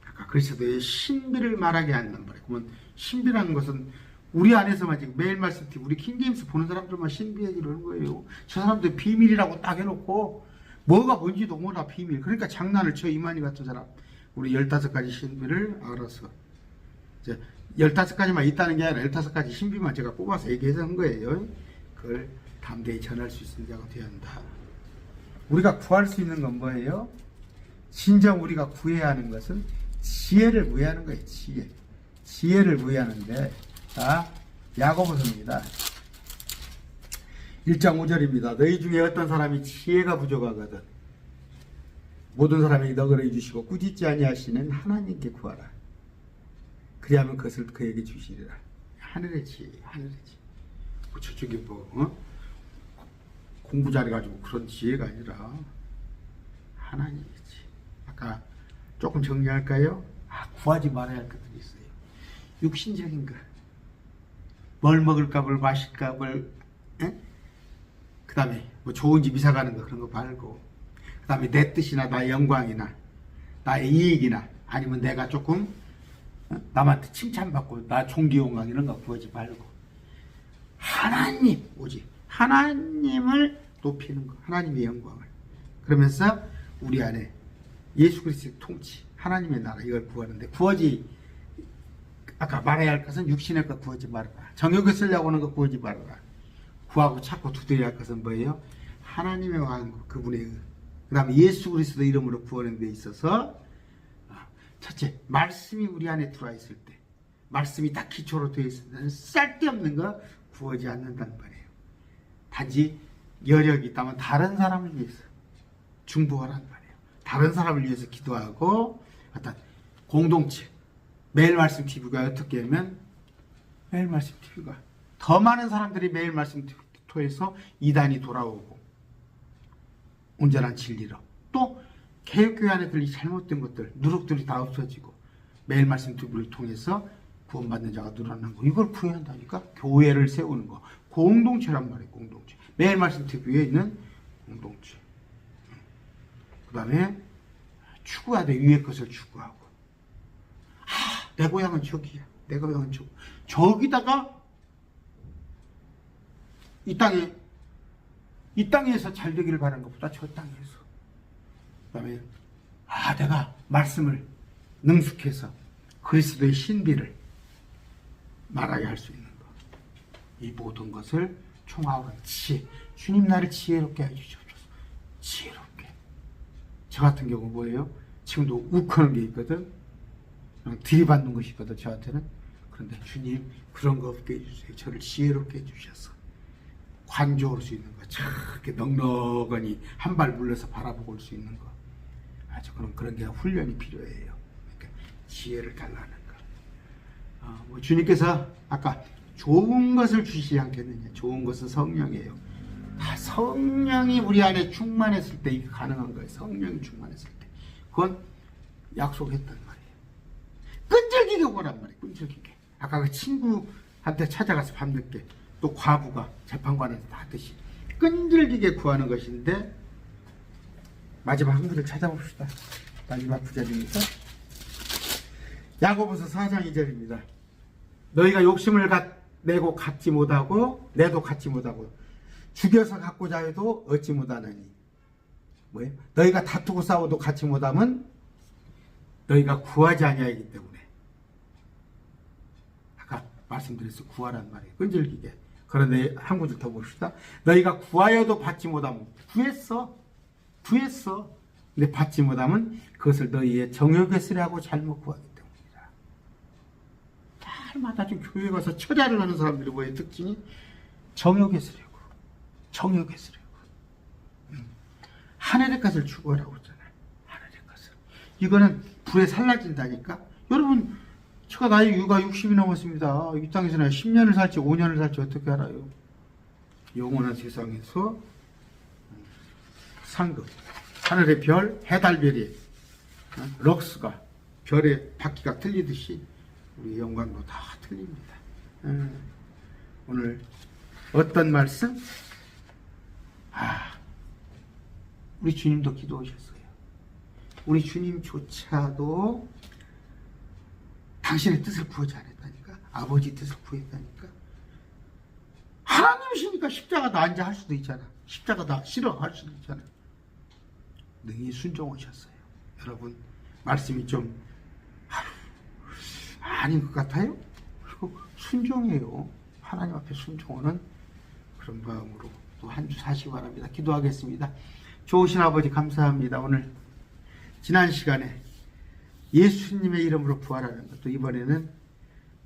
아까 그리스도의 신비를 말하게 한단 말이에요. 그러면 신비라는 것은 우리 안에서만 지금 매일 말씀드리고 우리 킹제임스 보는 사람들만 신비 얘기를 하는 거예요. 저 사람들 비밀이라고 딱 해놓고 뭐가 뭔지도 몰라. 비밀. 그러니까 장난을 쳐. 이만희 같은 사람. 우리 15가지 신비를 알아서 이제 15가지만 있다는 게 아니라 15가지 신비만 제가 뽑아서 얘기해서 한 거예요. 그걸 담대히 전할 수 있는 자가 되어야 한다. 우리가 구할 수 있는 건 뭐예요? 진정 우리가 구해야 하는 것은 지혜를 구해야 하는 거예요. 지혜를 구해야 하는데 자 야고보서입니다. 1장 5절입니다. 너희 중에 어떤 사람이 지혜가 부족하거든 모든 사람에게 너그러이 주시고 꾸짖지 아니하시는 하나님께 구하라. 그리하면 그것을 그에게 주시리라. 하늘의 지혜. 뭐 저쪽에 공부 잘해가지고 그런 지혜가 아니라 하나님의 지혜. 아까 조금 정리할까요? 구하지 말아야 할 것들이 있어요. 육신적인 것. 뭘 먹을까, 뭘 마실까, 그 다음에 뭐 좋은 집 이사 가는 거 그런 거 말고 그 다음에 내 뜻이나 나의 영광이나 나의 이익이나 아니면 내가 조금 남한테 칭찬받고 나 존귀영광 이런 거 구하지 말고 하나님 오직 하나님을 높이는 거 하나님의 영광을 그러면서 우리 안에 예수 그리스도의 통치 하나님의 나라 이걸 구하는데 구하지 아까 말해야 할 것은 육신의 것 구하지 말아라. 정욕에 쓰려고 하는 것 구하지 말아라. 구하고 찾고 두드려야 할 것은 뭐예요? 하나님의 왕국 그분의 그 다음에 예수 그리스도 이름으로 구원에 있어서 첫째, 말씀이 우리 안에 들어와 있을 때, 말씀이 딱 기초로 되어 있을 때는 쓸데없는 거 구하지 않는다는 말이에요. 단지 여력이 있다면 다른 사람을 위해서 중보하라는 말이에요. 다른 사람을 위해서 기도하고 어떤 공동체, 매일 말씀 TV가 어떻게 하면 매일 말씀 TV가 더 많은 사람들이 매일 말씀 TV 통해서 이단이 돌아오고 온전한 진리로 또 개혁교회 안에 이 잘못된 것들 누룩들이 다 없어지고 매일 말씀 TV를 통해서 구원받는 자가 늘어나는 거 이걸 구해야 한다니까. 교회를 세우는 거 공동체란 말이에요. 공동체 매일 말씀 TV에 있는 공동체. 그 다음에 추구해야 돼. 위의 것을 추구하고 내 고향은 저기야. 내 고향은 저기. 저기다가 이 땅에서 잘 되기를 바라는 것보다 저 땅에서. 그 다음에 내가 말씀을 능숙해서 그리스도의 신비를 말하게 할 수 있는 것. 이 모든 것을 총합한 지혜. 주님 나를 지혜롭게 해주시옵소서. 지혜롭게. 저 같은 경우 뭐예요? 지금도 욱하는 게 있거든. 들이받는 것이 있거든 저한테는. 그런데 주님 그런 거 없게 해주세요. 저를 지혜롭게 해주셔서 관조할 수 있는 거, 저렇게 넉넉하니 한 발 물러서 바라보고 올 수 있는 거. 아주 그런 게 훈련이 필요해요. 그러니까 지혜를 달라는 거. 주님께서 아까 좋은 것을 주시지 않겠느냐. 좋은 것은 성령이에요. 다 성령이 우리 안에 충만했을 때 이게 가능한 거예요. 성령이 충만했을 때. 그건 약속했단 말이에요. 끈질기게 오란 말이에요. 끈질기게. 아까 그 친구한테 찾아가서 밤늦게 또 과부가 재판관한테 다 하듯이 끈질기게 구하는 것인데 마지막 한 구절 찾아봅시다. 마지막 구절입니다. 야고보서 4장 2절입니다. 너희가 욕심을 내고 갖지 못하고 내도 갖지 못하고 죽여서 갖고자 해도 얻지 못하느니 뭐예요? 너희가 다투고 싸워도 갖지 못하면 너희가 구하지 아니하기 때문에. 아까 말씀드렸어. 구하란 말이에요. 끈질기게. 그런데 한 구절 더 봅시다. 너희가 구하여도 받지 못하면 구했어. 근데 받지 못하면 그것을 너희의 정욕의슬이라고 잘못 구하기 때문이다. 날마다 좀 교회 가서 철야를 하는 사람들이 뭐예요? 특징이 정욕의슬이고 하늘의 것을 추구하라고 했잖아요. 하늘의 것을. 이거는 불에 살라진다니까. 여러분 제가 나이 유가 60이 넘었습니다. 이 땅에서 내가 10년을 살지 5년을 살지 어떻게 알아요? 영원한 세상에서 상급, 하늘의 별, 해달별이 럭스가 별의 바퀴가 틀리듯이 우리 영광도 다 틀립니다. 오늘 어떤 말씀? 우리 주님도 기도하셨어요. 우리 주님조차도 당신의 뜻을 구하지 않았다니까. 아버지 뜻을 구했다니까. 하나님이시니까 십자가 나 앉아 할 수도 있잖아. 십자가 나 싫어 할 수도 있잖아. 능히 순종하셨어요. 여러분 말씀이 좀 아닌 것 같아요? 그리고 순종해요. 하나님 앞에 순종하는 그런 마음으로 또 한 주 사시기 바랍니다. 기도하겠습니다. 좋으신 아버지 감사합니다. 오늘 지난 시간에 예수님의 이름으로 구하라는 것, 또 이번에는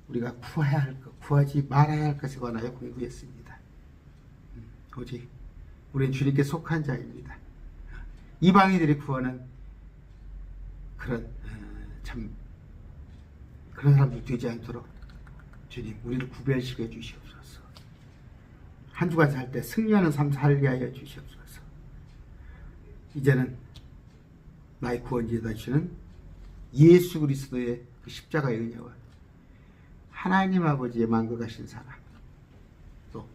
우리가 구해야 할 것, 구하지 말아야 할 것에 관하여 공부했습니다. 오직 우리는 주님께 속한 자입니다. 이방인들이 구하는 그런 사람들 되지 않도록 주님 우리를 구별시켜 주시옵소서. 한 주간 살 때 승리하는 삶 살게 하여 주시옵소서. 이제는 나의 구원자이다 주시는 예수 그리스도의 그 십자가의 은혜와 하나님 아버지의 만국하신 사랑, 또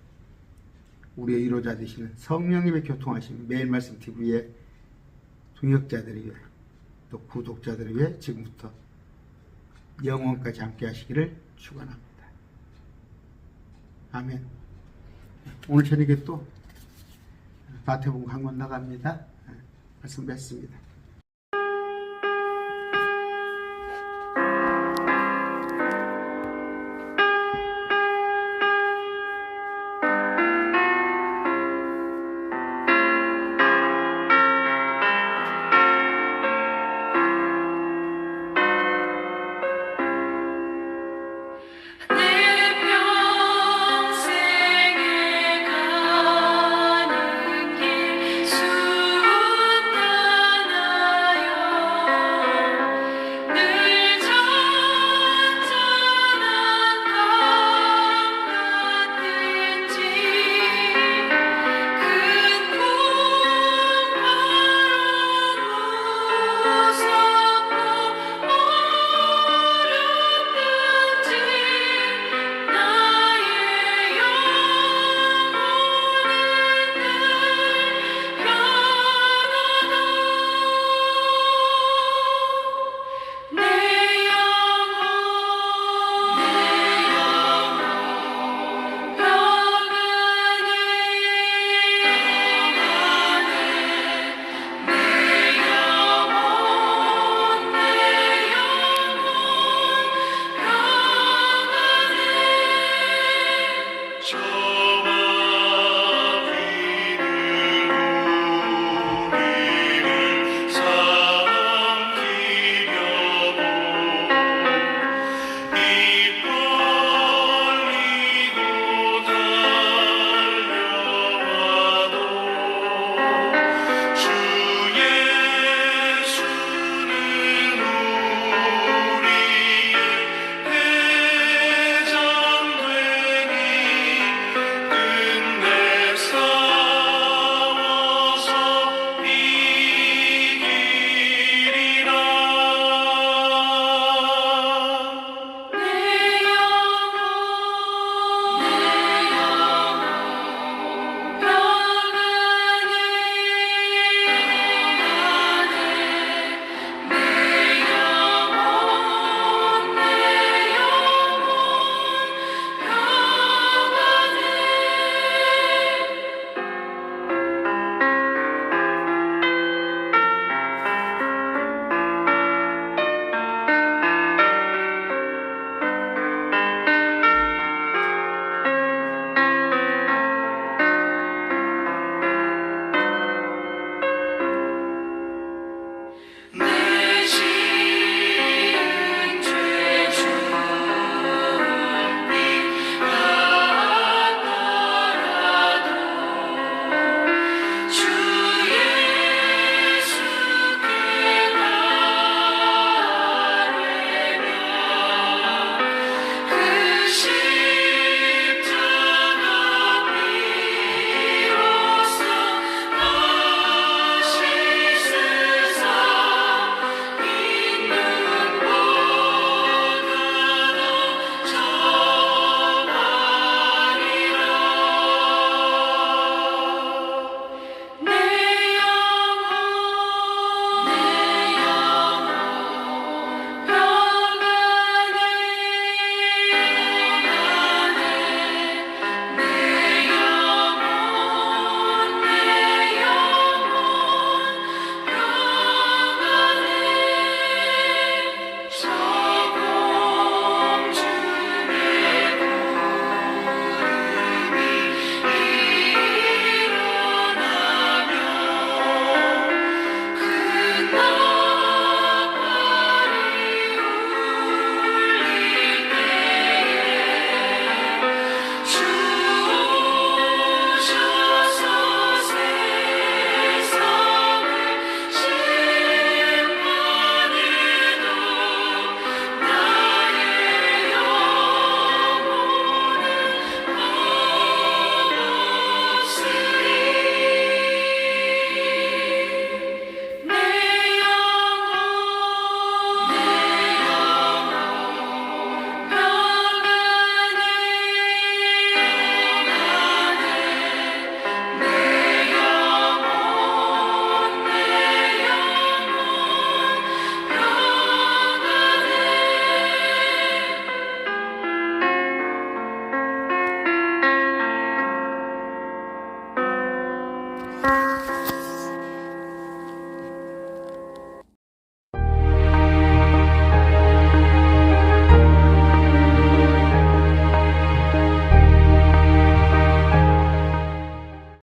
우리의 위로자 되시는 성령님의 교통하심, 매일 말씀 TV의 동역자들을 위해 또 구독자들을 위해 지금부터 영원까지 함께 하시기를 축원합니다. 아멘. 오늘 저녁에 또 마태복음 강론 나갑니다. 말씀 뵙습니다.